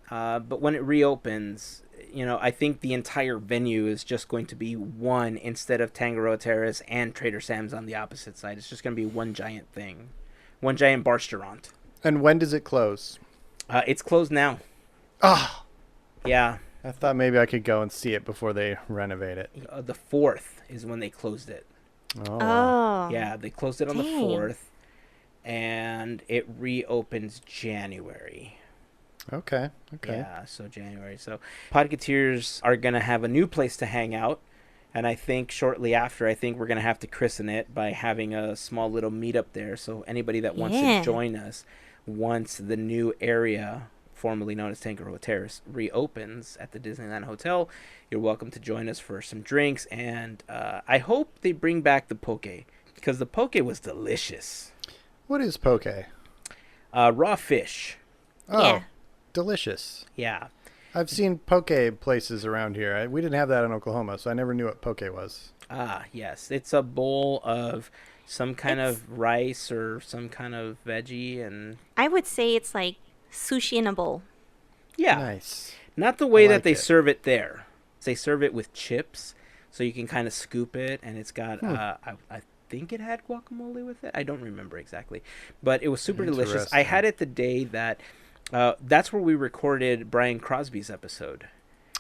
But when it reopens, I think the entire venue is just going to be one instead of Tangaroa Terrace and Trader Sam's on the opposite side. It's just going to be one giant thing, one giant bar-restaurant. And when does it close? It's closed now. Ah, Yeah. I thought maybe I could go and see it before they renovate it. The 4th is when they closed it. Oh, wow. Oh. Yeah, they closed it on the Dang. 4th, and it reopens January. Okay. Yeah, so January. So Podketeers are going to have a new place to hang out, and I think shortly after, we're going to have to christen it by having a small little meetup there. So anybody that wants Yeah. to join us once the new area, formerly known as Tangaroa Terrace, reopens at the Disneyland Hotel, you're welcome to join us for some drinks. And I hope they bring back the poke, because the poke was delicious. What is poke? Raw fish. Oh, Yeah. delicious. Yeah. I've seen poke places around here. We didn't have that in Oklahoma, so I never knew what poke was. Ah, yes. It's a bowl of some kind of rice or some kind of veggie, and I would say it's like sushi in a bowl. yeah. Nice. Not the way I that like they it. serve it there. They serve it with chips, so you can kind of scoop it, and it's got, I think it had guacamole with it. I don't remember exactly, but it was super delicious. I had it the day that, that's where we recorded Brian Crosby's episode.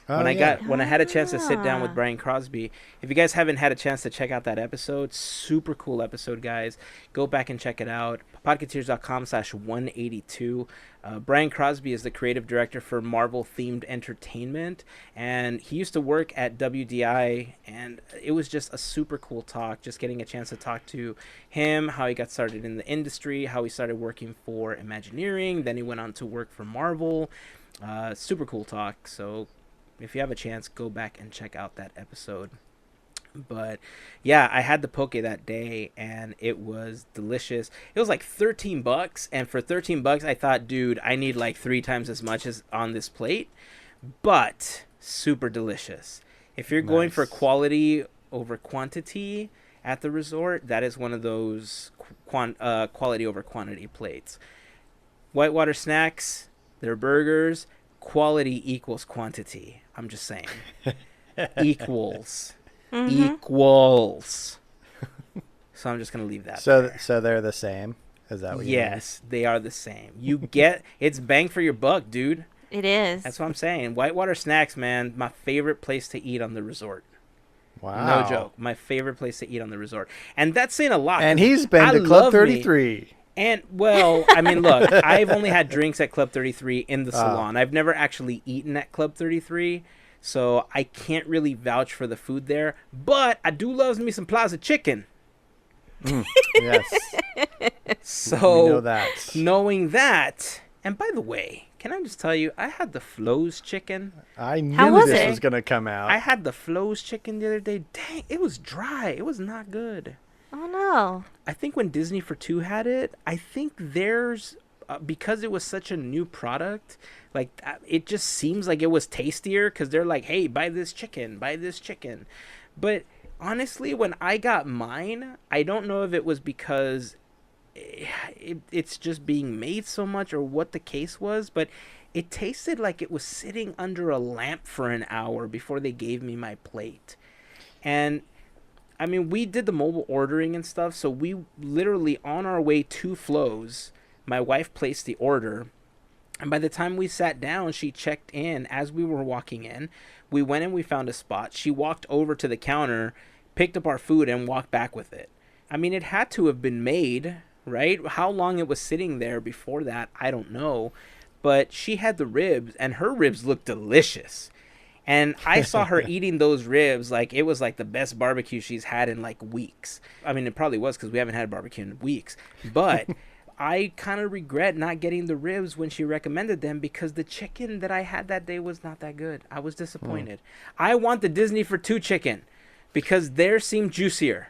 Oh, When I had a chance to sit down with Ah. Brian Crosby. If you guys haven't had a chance to check out that episode, super cool episode, guys. Go back and check it out. Podketeers.com/182. Brian Crosby is the creative director for Marvel-themed entertainment, and he used to work at WDI, and it was just a super cool talk, just getting a chance to talk to him, how he got started in the industry, how he started working for Imagineering, then he went on to work for Marvel. Super cool talk, so if you have a chance, go back and check out that episode. But yeah, I had the poke that day, and it was delicious. It was like $13, and for $13, I thought, dude, I need like 3 times as much as on this plate. But super delicious. If you're going for Nice. quality over quantity at the resort, that is one of those quality over quantity plates. Whitewater Snacks, their burgers, quality equals quantity. I'm just saying. Equals. Equals. So I'm just going to leave that So there. so they're the same? Is that what you mean? Yes, they are the same. You get, it's bang for your buck, dude. It is. That's what I'm saying. Whitewater Snacks, man, my favorite place to eat on the resort. Wow. No joke. My favorite place to eat on the resort. And that's saying a lot. And 'cause he's been I to Club love me. 33. And, well, I mean, look, I've only had drinks at Club 33 in the salon. I've never actually eaten at Club 33, so I can't really vouch for the food there. But I do love me some Plaza Chicken. Yes. So, we know that. knowing that, and by the way, can I just tell you, I had the Flo's Chicken. I knew How was this it? was going to come out. I had the Flo's Chicken the other day. Dang, it was dry. It was not good. Oh no. I think when Disney for Two had it, I think theirs, because it was such a new product, like it just seems like it was tastier because they're like, hey, buy this chicken, buy this chicken. But honestly, when I got mine, I don't know if it was because it's just being made so much or what the case was, but it tasted like it was sitting under a lamp for an hour before they gave me my plate. And I mean, we did the mobile ordering and stuff, so we literally, on our way to Flo's, my wife placed the order, and by the time we sat down, she checked in as we were walking in. We went and we found a spot. She walked over to the counter, picked up our food, and walked back with it. I mean, it had to have been made, right? How long it was sitting there before that, I don't know. But she had the ribs, and her ribs looked delicious. And I saw her eating those ribs like it was like the best barbecue she's had in like weeks. I mean, it probably was because we haven't had barbecue in weeks. But I kind of regret not getting the ribs when she recommended them because the chicken that I had that day was not that good. I was disappointed. I want the Disney for 2 chicken because theirs seemed juicier.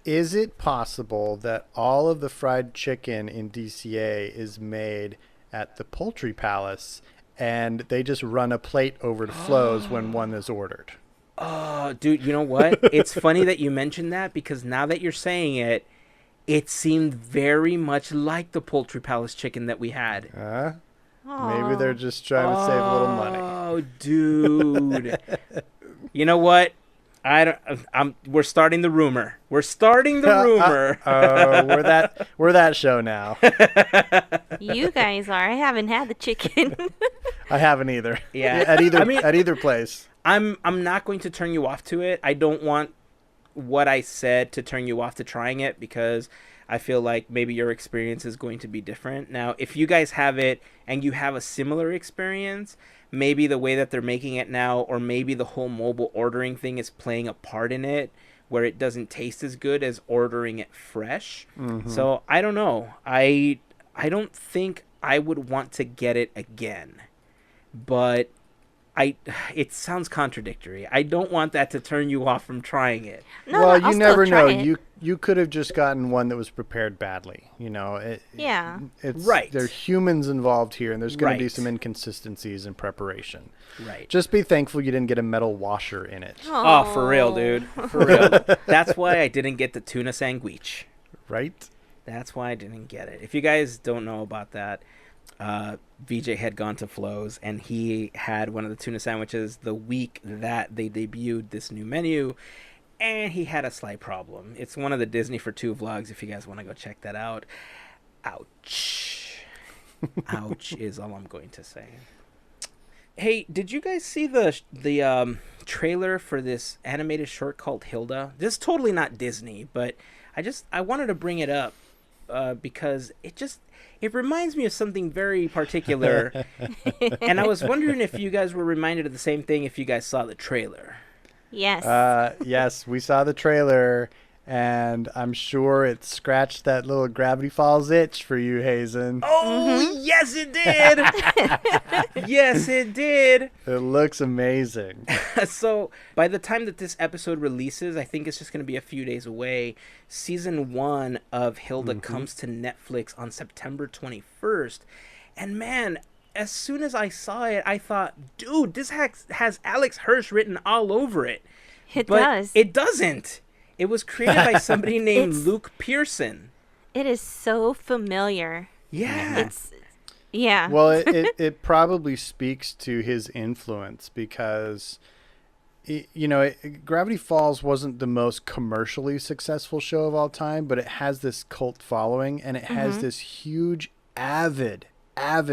Is it possible that all of the fried chicken in DCA is made at the Poultry Palace and they just run a plate over to Flo's when one is ordered? Oh, dude, you know what? It's funny that you mentioned that because now that you're saying it, it seemed very much like the Poultry Palace chicken that we had. Maybe they're just trying to save a little money. Oh, dude. You know what? We're starting the rumor. We're starting the rumor. We're that show now. You guys are. I haven't had the chicken. I haven't either. Yeah. At either place. I'm not going to turn you off to it. I don't want what I said to turn you off to trying it because I feel like maybe your experience is going to be different. Now, if you guys have it and you have a similar experience, maybe the way that they're making it now, or maybe the whole mobile ordering thing is playing a part in it where it doesn't taste as good as ordering it fresh. Mm-hmm. So I don't know. I don't think I would want to get it again, but it sounds contradictory. I don't want that to turn you off from trying it. No, well, I'll you never still try know. it. You could have just gotten one that was prepared badly. You know, Yeah. it's right. There are humans involved here, and there's going to be Right. some inconsistencies in preparation. Right. Just be thankful you didn't get a metal washer in it. Oh, for real, dude. For real. That's why I didn't get the tuna sandwich. Right? That's why I didn't get it. If you guys don't know about that, VJ had gone to Flo's and he had one of the tuna sandwiches the week that they debuted this new menu, and he had a slight problem. It's one of the Disney for 2 vlogs if you guys want to go check that out. Ouch. Ouch is all I'm going to say. Hey, did you guys see the trailer for this animated short called Hilda? This is totally not Disney, but I wanted to bring it up because it reminds me of something very particular. And I was wondering if you guys were reminded of the same thing if you guys saw the trailer. Yes. Yes, we saw the trailer, and I'm sure it scratched that little Gravity Falls itch for you, Hazen. Oh, yes, it did. Yes, it did. It looks amazing. So by the time that this episode releases, I think it's just going to be a few days away. Season 1 of Hilda comes to Netflix on September 21st. And man, as soon as I saw it, I thought, dude, this has Alex Hirsch written all over it. It But does. it doesn't. It was created by somebody named Luke Pearson. It is so familiar. Yeah. Yeah. Well, it probably speaks to his influence because, Gravity Falls wasn't the most commercially successful show of all time, but it has this cult following, and it has this huge, avid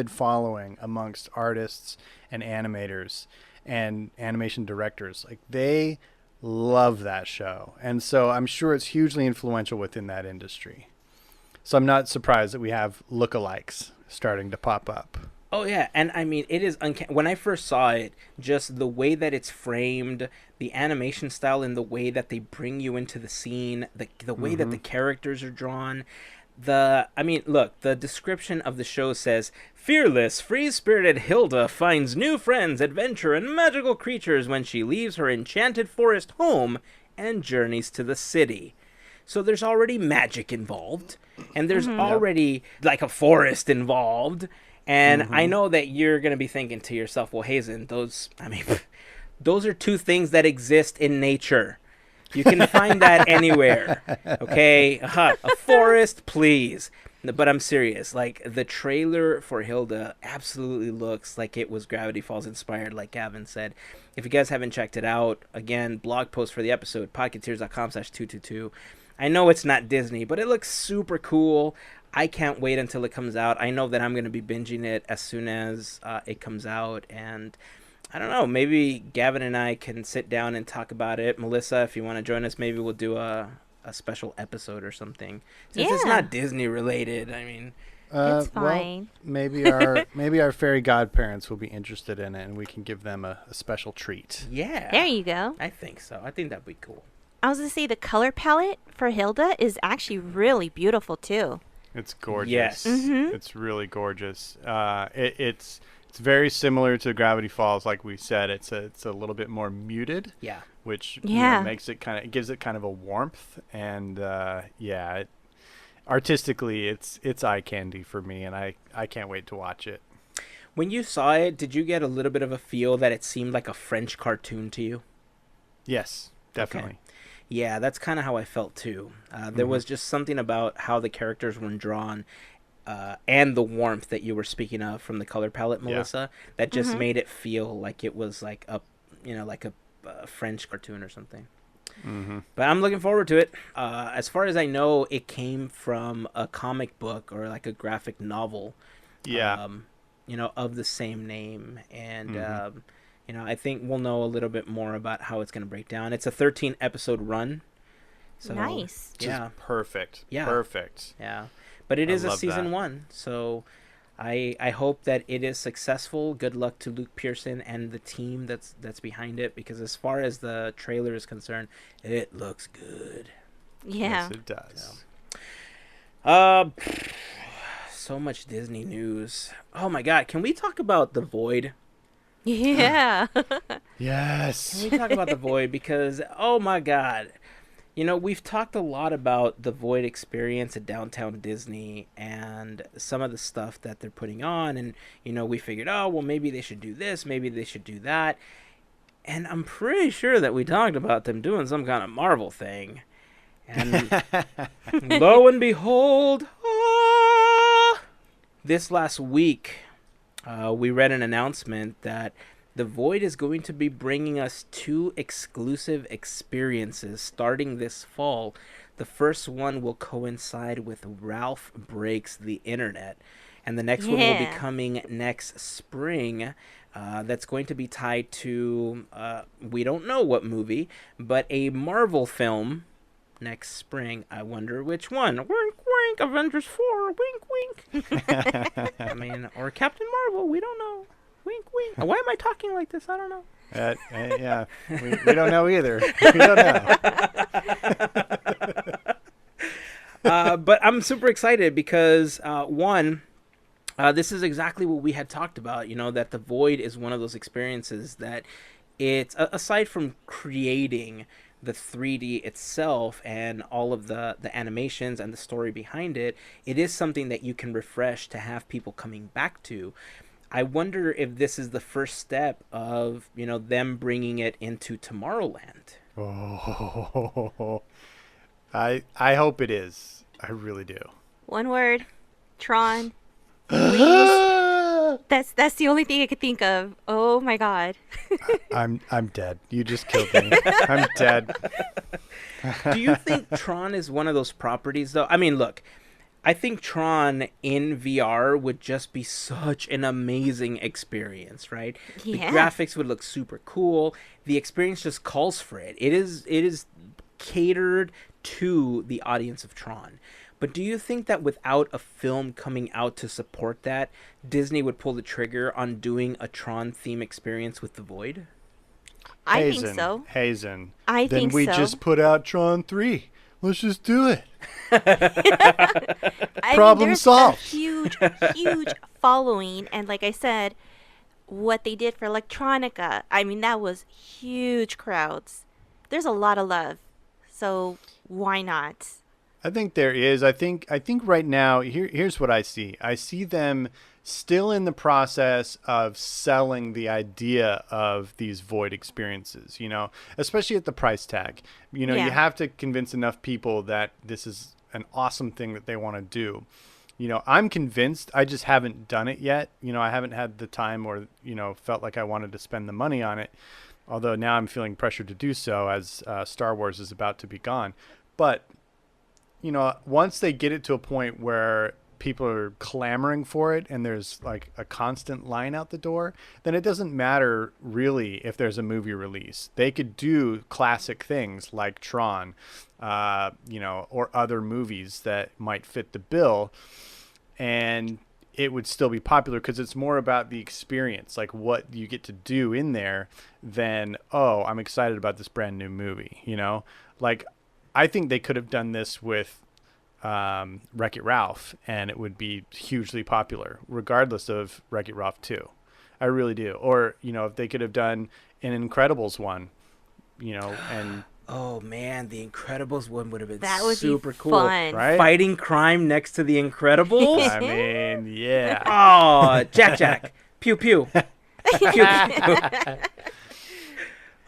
following amongst artists and animators and animation directors. Like, they love that show. And so I'm sure it's hugely influential within that industry. So I'm not surprised that we have lookalikes starting to pop up. Oh, yeah. And I mean, it is when I first saw it, just the way that it's framed, the animation style, and the way that they bring you into the scene, the way that the characters are drawn. Look, the description of the show says, fearless, free-spirited Hilda finds new friends, adventure, and magical creatures when she leaves her enchanted forest home and journeys to the city. So there's already magic involved, and there's already like a forest involved. And I know that you're going to be thinking to yourself, well, Hazen, those are 2 things that exist in nature. You can find that anywhere. Okay? A forest, please. But I'm serious. Like, the trailer for Hilda absolutely looks like it was Gravity Falls inspired, like Gavin said. If you guys haven't checked it out, again, blog post for the episode, podketeers.com/222. I know it's not Disney, but it looks super cool. I can't wait until it comes out. I know that I'm going to be binging it as soon as it comes out. And I don't know, maybe Gavin and I can sit down and talk about it. Melissa, if you want to join us, maybe we'll do a special episode or something. Since it's not Disney related, I mean, It's Well, fine. maybe our fairy godparents will be interested in it, and we can give them a special treat. Yeah. There you go. I think so. I think that'd be cool. I was gonna say the color palette for Hilda is actually really beautiful too. It's gorgeous. Yes. It's really gorgeous. It's very similar to Gravity Falls, like we said. It's a little bit more muted, Yeah. which Yeah. makes it gives it kind of a warmth, and artistically, it's eye candy for me, and I can't wait to watch it. When you saw it, did you get a little bit of a feel that it seemed like a French cartoon to you? Yes, definitely. Yeah, that's kind of how I felt too. There was just something about how the characters were drawn, and the warmth that you were speaking of from the color palette, Melissa, that just made it feel like it was like a French cartoon or something. But I'm looking forward to it. As far as I know, it came from a comic book or like a graphic novel. Yeah. Of the same name, and I think we'll know a little bit more about how it's going to break down. It's a 13 episode run. So, Nice. Yeah. Just perfect. Yeah. Perfect. Yeah. But it I is a love season that. 1, so I hope that it is successful. Good luck to Luke Pearson and the team that's behind it, because as far as the trailer is concerned, it looks good. Yeah. Yes, it does. So much Disney news. Oh my god, can we talk about The Void? Yeah. Yes. Can we talk about The Void? Because, oh my god. We've talked a lot about the Void experience at Downtown Disney and some of the stuff that they're putting on. And, we figured, oh, well, maybe they should do this. Maybe they should do that. And I'm pretty sure that we talked about them doing some kind of Marvel thing. And lo and behold, this last week, we read an announcement that The Void is going to be bringing us 2 exclusive experiences starting this fall. The first one will coincide with Ralph Breaks the Internet, and the next one will be coming next spring. That's going to be tied to, we don't know what movie, but a Marvel film next spring. I wonder which one. Wink, wink. Avengers 4. Wink, wink. Or Captain Marvel. We don't know. Wink, wink. Why am I talking like this? I don't know. Yeah, we don't know either. We don't know. But I'm super excited because, one, this is exactly what we had talked about, that The Void is one of those experiences that it's, aside from creating the 3D itself and all of the animations and the story behind it, it is something that you can refresh to have people coming back to. I wonder if this is the first step of, them bringing it into Tomorrowland. Oh, I hope it is. I really do. One word. Tron. Please. That's the only thing I could think of. Oh my god. I'm dead. You just killed me. I'm dead. Do you think Tron is one of those properties, though? I mean, look, I think Tron in VR would just be such an amazing experience, right? Yeah. The graphics would look super cool. The experience just calls for it. It is catered to the audience of Tron. But do you think that without a film coming out to support that, Disney would pull the trigger on doing a Tron theme experience with The Void? I think so. Hazen. I then think we so. just put out Tron 3. Let's just do it. Problem solved. A huge following, and like I said, what they did for Electronica, that was huge crowds. There's a lot of love, so why not? I think there is. I think right now, here's what I see. I see them still in the process of selling the idea of these Void experiences, especially at the price tag. You have to convince enough people that this is an awesome thing that they want to do. I'm convinced. I just haven't done it yet. I haven't had the time or, felt like I wanted to spend the money on it. Although now I'm feeling pressured to do so as Star Wars is about to be gone. But once they get it to a point where people are clamoring for it and there's like a constant line out the door, then it doesn't matter really if there's a movie release. They could do classic things like Tron, or other movies that might fit the bill. and it would still be popular because it's more about the experience, like what you get to do in there than, oh, I'm excited about this brand new movie, you know? Like, I think they could have done this with Wreck-It Ralph, and it would be hugely popular, regardless of Wreck-It Ralph 2. I really do. Or, you know, if they could have done an Incredibles one, you know, and... Oh man, the Incredibles one would have been That would super be cool. fun. Right? Fighting crime next to the Incredibles. I mean, yeah. Oh, Jack, pew pew, pew pew.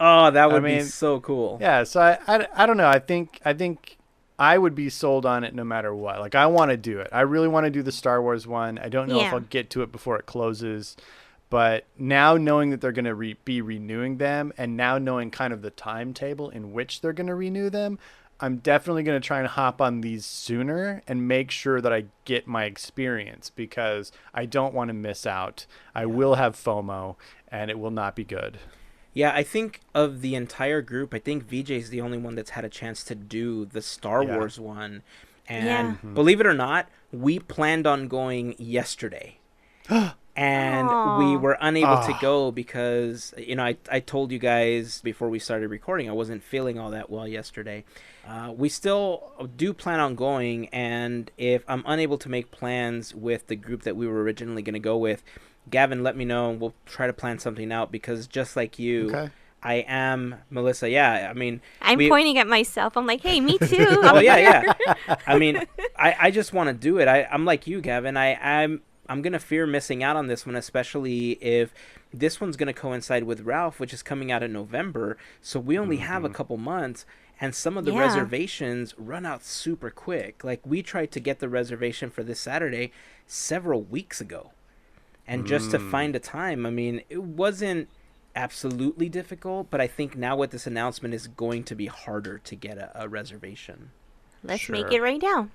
Oh, that would be so cool. Yeah, so I don't know. I think I would be sold on it no matter what. Like, I want to do it. I really want to do the Star Wars one. I don't know if I'll get to it before it closes. But now knowing that they're going to be renewing them, and now knowing kind of the timetable in which they're going to renew them, I'm definitely going to try and hop on these sooner and make sure that I get my experience, because I don't want to miss out. I will have FOMO, and it will not be good. Yeah, I think of the entire group, I think VJ's the only one that's had a chance to do the Star Wars one. And believe it or not, we planned on going yesterday. And we were unable to go because, you know, I told you guys before we started recording, I wasn't feeling all that well yesterday. We still do plan on going, and if I'm unable to make plans with the group that we were originally going to go with, Gavin, let me know, and we'll try to plan something out, because just like you, I am, Melissa, I mean... I'm pointing at myself. I'm like, hey, me too. Oh, yeah. I mean, I just want to do it. I'm like you, Gavin. I'm going to fear missing out on this one, especially if this one's going to coincide with Ralph, which is coming out in November. So we only have a couple months, and some of the reservations run out super quick. Like, we tried to get the reservation for this Saturday several weeks ago. And just to find a time, I mean, it wasn't absolutely difficult, but I think now with this announcement, it's going to be harder to get a reservation. Let's make it right now.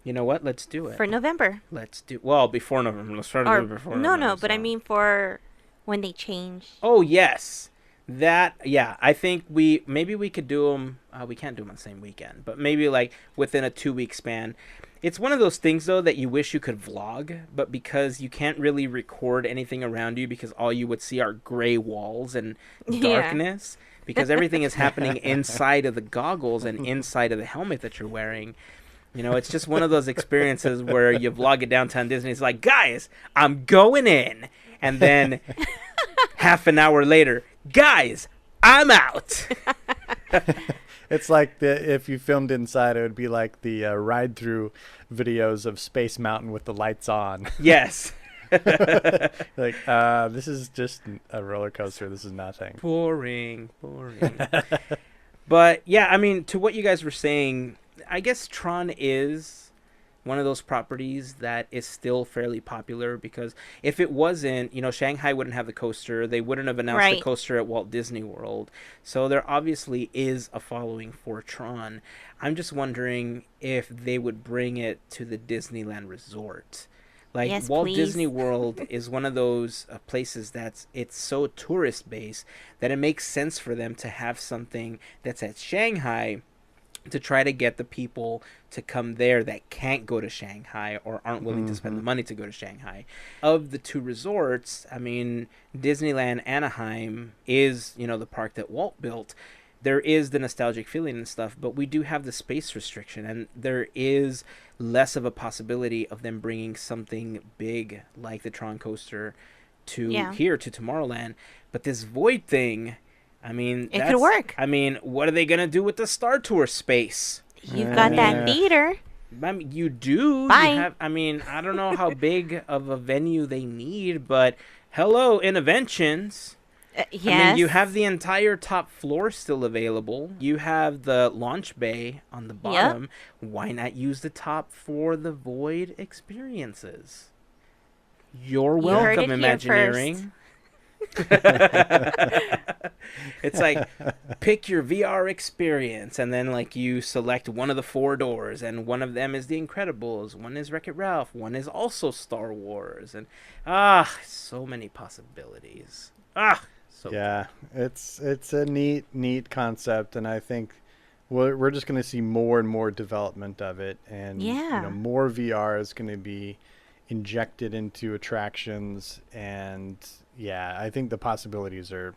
You know what? Let's do it. For November. Before November. Let's try to do it before November. No, but I mean for when they change. Oh, yes. I think we could do them. We can't do them on the same weekend, but maybe like within a 2-week span. It's one of those things, though, that you wish you could vlog, but because you can't really record anything around you, because all you would see are gray walls and darkness, because everything is happening inside of the goggles and inside of the helmet that you're wearing. You know, it's just one of those experiences where you vlog it downtown Disney. It's like, guys, I'm going in. And then half an hour later, guys, I'm out. It's like if you filmed inside, it would be like the ride-through videos of Space Mountain with the lights on. Yes. Like, this is just a roller coaster. This is nothing. Boring. But, yeah, I mean, to what you guys were saying, I guess Tron is one of those properties that is still fairly popular, because if it wasn't, you know, Shanghai wouldn't have the coaster. They wouldn't have announced the coaster at Walt Disney World. So there obviously is a following for Tron. I'm just wondering if they would bring it to the Disneyland Resort. Like, Walt Disney World is one of those places it's so tourist based that it makes sense for them to have something that's at Shanghai, to try to get the people to come there that can't go to Shanghai or aren't willing to spend the money to go to Shanghai. Of the two resorts, I mean, Disneyland Anaheim is, you know, the park that Walt built. There is the nostalgic feeling and stuff, but we do have the space restriction, and there is less of a possibility of them bringing something big like the Tron coaster to here, to Tomorrowland. But this Void thing... I mean, it could work. I mean, what are they going to do with the Star Tour space? You've got that theater. I mean, you do. Bye. I mean, I don't know how big of a venue they need, but hello, Innoventions. Yes. I mean, you have the entire top floor still available. You have the launch bay on the bottom. Yep. Why not use the top for the Void experiences? You're welcome, Imagineering. It's like, pick your VR experience, and then like you select one of the 4 doors, and one of them is The Incredibles, one is Wreck-It Ralph, one is also Star Wars, and so many possibilities. It's a neat concept, and I think we're just going to see more and more development of it, and more VR is going to be injected into attractions, and I think the possibilities are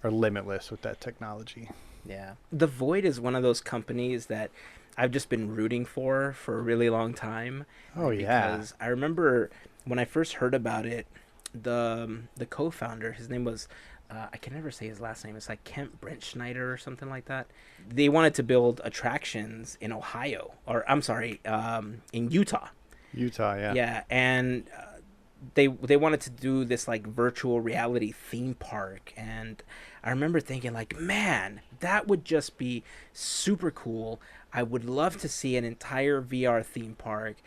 limitless with that technology. Yeah. The Void is one of those companies that I've just been rooting for a really long time. Oh, yeah. Because I remember when I first heard about it, the co-founder, his name was, I can never say his last name. It's like Kent Brent Schneider or something like that. They wanted to build attractions in Ohio, or I'm sorry, in Utah. Utah, yeah. Yeah, and they wanted to do this like virtual reality theme park, and I remember thinking like, man, that would just be super cool. I would love to see an entire VR theme park.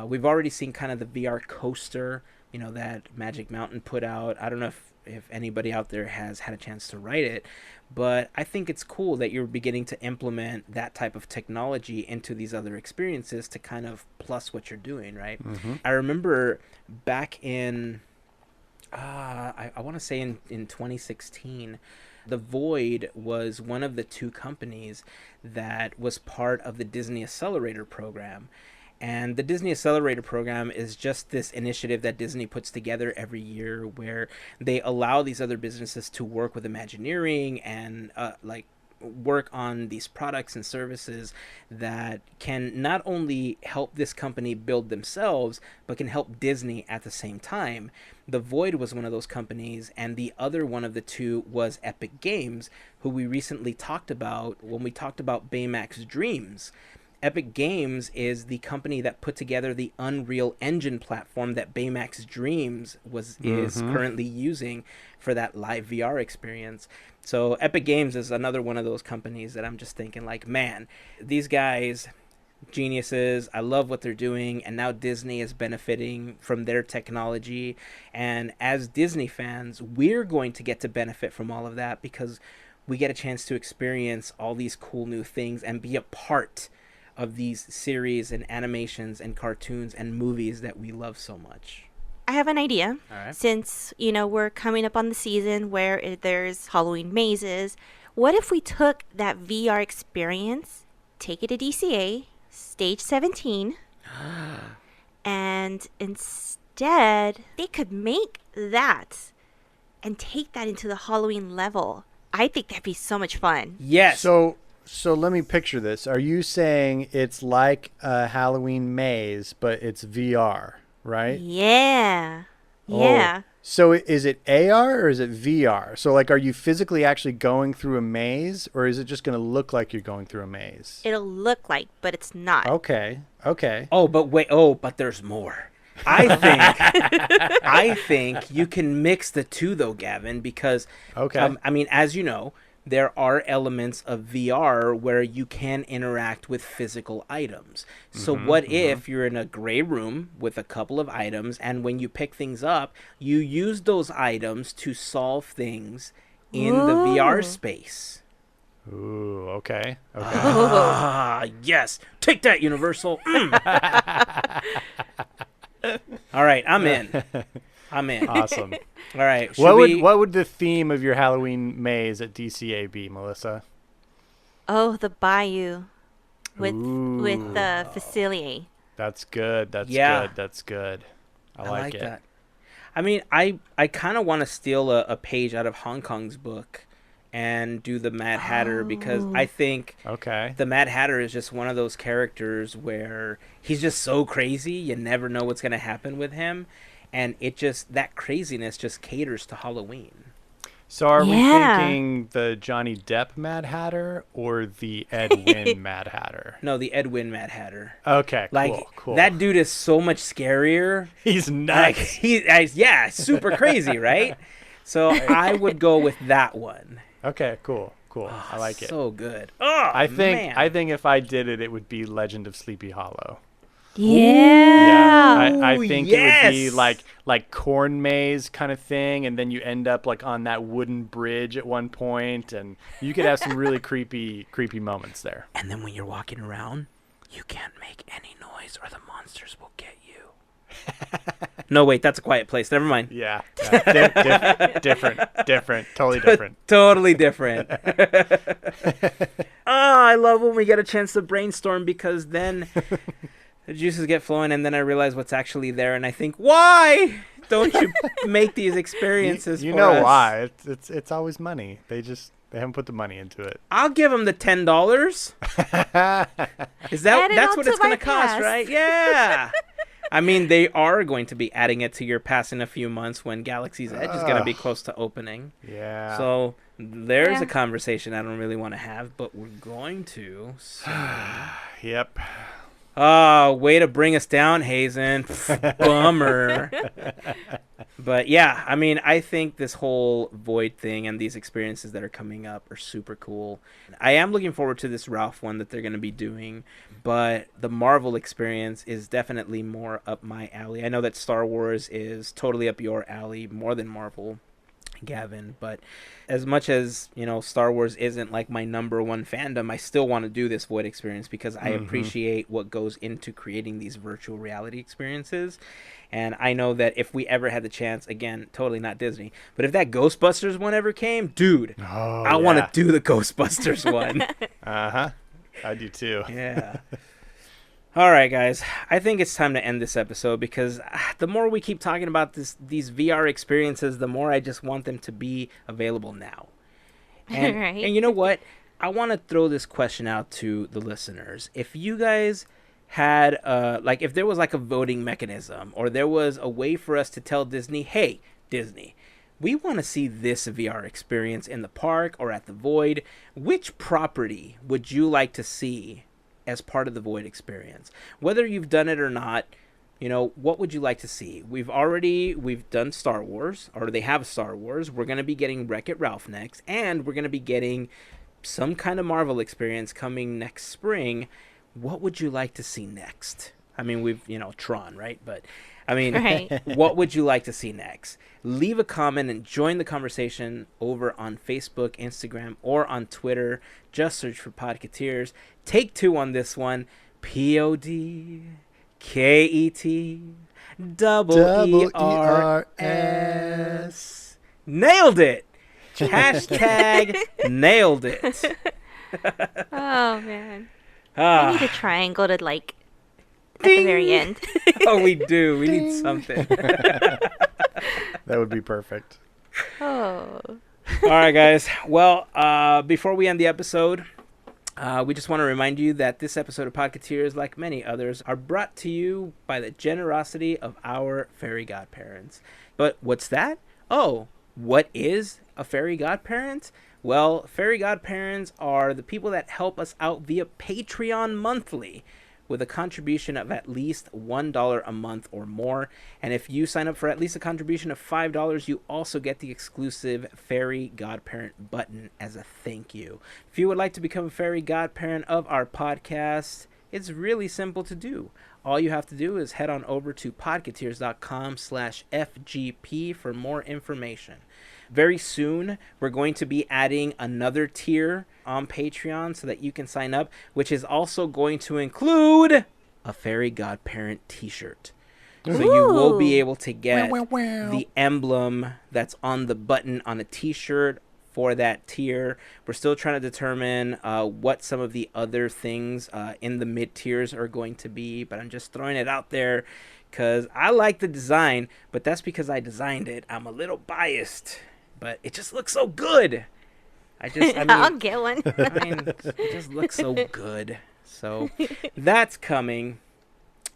We've already seen kind of the VR coaster, that Magic Mountain put out. I don't know if anybody out there has had a chance to ride it, but I think it's cool that you're beginning to implement that type of technology into these other experiences to kind of plus what you're doing, right? Mm-hmm. I remember back in, I want to say in 2016, The Void was one of the two companies that was part of the Disney Accelerator program. And the Disney Accelerator program is just this initiative that Disney puts together every year where they allow these other businesses to work with Imagineering and work on these products and services that can not only help this company build themselves, but can help Disney at the same time. The Void was one of those companies, and the other one of the two was Epic Games, who we recently talked about when we talked about Baymax Dreams. Epic Games is the company that put together the Unreal Engine platform that Baymax Dreams is currently using for that live VR experience. So Epic Games is another one of those companies that I'm just thinking like, man, these guys, geniuses, I love what they're doing, and now Disney is benefiting from their technology. And as Disney fans, we're going to get to benefit from all of that because we get a chance to experience all these cool new things and be a part of these series and animations and cartoons and movies that we love so much. I have an idea. All right. Since, we're coming up on the season where there's Halloween mazes, what if we took that VR experience, take it to DCA, Stage 17, and instead they could make that and take that into the Halloween level? I think that'd be so much fun. Yes. So let me picture this. Are you saying it's like a Halloween maze, but it's VR, right? Yeah. Yeah. Oh. So is it AR or is it VR? So like, are you physically actually going through a maze, or is it just going to look like you're going through a maze? It'll look like, but it's not. Okay. Oh, but wait. Oh, but there's more. I think you can mix the two though, Gavin, because I mean, as you know, there are elements of VR where you can interact with physical items. So what if you're in a gray room with a couple of items, and when you pick things up, you use those items to solve things in the VR space? Ooh, okay. Ah, yes. Take that, Universal. All right, I'm in. Awesome. All right. What would the theme of your Halloween maze at DCA be, Melissa? Oh, the bayou with the facility. That's good. That's good. I like it. That. I mean, I kind of want to steal a page out of Hong Kong's book and do the Mad Hatter because I think the Mad Hatter is just one of those characters where he's just so crazy, you never know what's going to happen with him. And that craziness just caters to Halloween. So are we thinking the Johnny Depp Mad Hatter or the Ed Wynn Mad Hatter? No, the Ed Wynn Mad Hatter. Okay, cool. That dude is so much scarier. He's nuts. Super crazy, right? So I would go with that one. Okay, cool. Oh, I like it. So good. Oh, I think if I did it, it would be Legend of Sleepy Hollow. Yeah. I think it would be like corn maze kind of thing, and then you end up like on that wooden bridge at one point, and you could have some really creepy moments there. And then when you're walking around, you can't make any noise or the monsters will get you. No, wait, that's A Quiet Place. Never mind. Yeah. Different. Totally different. Totally different. I love when we get a chance to brainstorm, because then the juices get flowing, and then I realize what's actually there, and I think, why don't you make these experiences You for know us? why? It's always money. They haven't put the money into it. I'll give them the $10. Is Add it that's on what to it's going my to cost, pass. right? Yeah. I mean, they are going to be adding it to your pass in a few months when Galaxy's Edge is going to be close to opening. Yeah. So there's Yeah. a conversation I don't really want to have, but we're going to. So. Yep. Oh, way to bring us down, Hazen. Bummer. But yeah, I mean, I think this whole Void thing and these experiences that are coming up are super cool. I am looking forward to this Ralph one that they're going to be doing, but the Marvel experience is definitely more up my alley. I know that Star Wars is totally up your alley, more than Marvel, Gavin, but as much as, you know, Star Wars isn't like my number one fandom, I still want to do this Void experience because I appreciate what goes into creating these virtual reality experiences. And I know that if we ever had the chance, again, totally not Disney, but if that Ghostbusters one ever came, dude, I want to do the Ghostbusters one. Uh-huh. I do too. Yeah. All right, guys. I think it's time to end this episode because the more we keep talking about these VR experiences, the more I just want them to be available now. And, Right. and you know what? I want to throw this question out to the listeners. If you guys had, like, if there was like a voting mechanism or there was a way for us to tell Disney, hey, Disney, we want to see this VR experience in the park or at the Void, which property would you like to see as part of the Void experience? Whether you've done it or not, you know, what would you like to see? We've done Star Wars, or they have Star Wars. We're going to be getting Wreck-It Ralph next, and we're going to be getting some kind of Marvel experience coming next spring. What would you like to see next? I mean, we've, you know, Tron, right? But I mean, Right. what would you like to see next? Leave a comment and join the conversation over on Facebook, Instagram, or on Twitter. Just search for Podketeers. Take two on this one. PODKET_ERS. Nailed it. Hashtag nailed it. Oh man. I Ah, need a triangle to like at the very Ding. end. oh, we do. We need something. That would be perfect. Oh. All right, guys. Well, before we end the episode, we just want to remind you that this episode of Podketeers, like many others, are brought to you by the generosity of our fairy godparents. But what's that? Oh, what is a fairy godparent? Well, fairy godparents are the people that help us out via Patreon monthly with a contribution of at least $1 a month or more. And if you sign up for at least a contribution of $5, you also get the exclusive Fairy Godparent button as a thank you. If you would like to become a Fairy Godparent of our podcast, it's really simple to do. All you have to do is head on over to podketeers.com/FGP for more information. Very soon, we're going to be adding another tier on Patreon so that you can sign up, which is also going to include a Fairy Godparent t-shirt. So you will be able to get the emblem that's on the button on a t-shirt for that tier. We're still trying to determine what some of the other things in the mid-tiers are going to be, but I'm just throwing it out there because I like the design, but that's because I designed it. I'm a little biased, but it just looks so good. I mean, I'll get one. I mean, it just looks so good. So that's coming.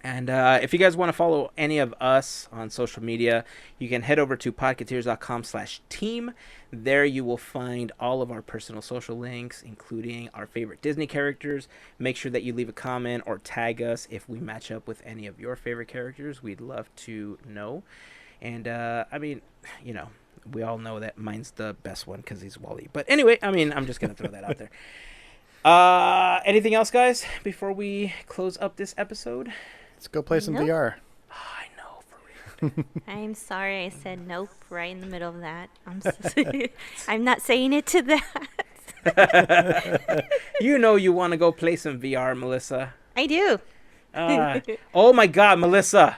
And if you guys want to follow any of us on social media, you can head over to podketeers.com/team. There you will find all of our personal social links, including our favorite Disney characters. Make sure that you leave a comment or tag us if we match up with any of your favorite characters. We'd love to know. And, I mean, you know, we all know that mine's the best one because he's Wally. But anyway, I mean, I'm just going to throw that out there. Anything else, guys, before we close up this episode? Let's go play some Nope. VR. I know, for real. I'm sorry I said nope right in the middle of that. I'm not saying it to that. You know you want to go play some VR, Melissa. I do. Oh, my God, Melissa.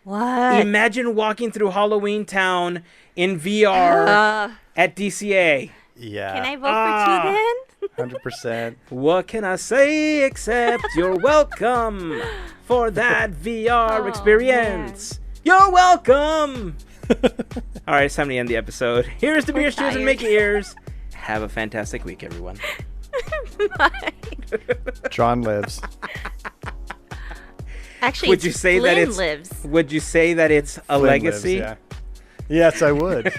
What? Imagine walking through Halloween Town in VR at DCA. Yeah. Can I vote for 2 then? 100%. What can I say except you're welcome for that VR Oh, experience? You're welcome. All right, it's time to end the episode. Here's the beer steers and tired. Mickey ears. Have a fantastic week, everyone. Bye. John lives. Actually, Would you say that Flynn it's lives. Would you say that it's a Flynn lives, legacy? yeah. Yes, I would.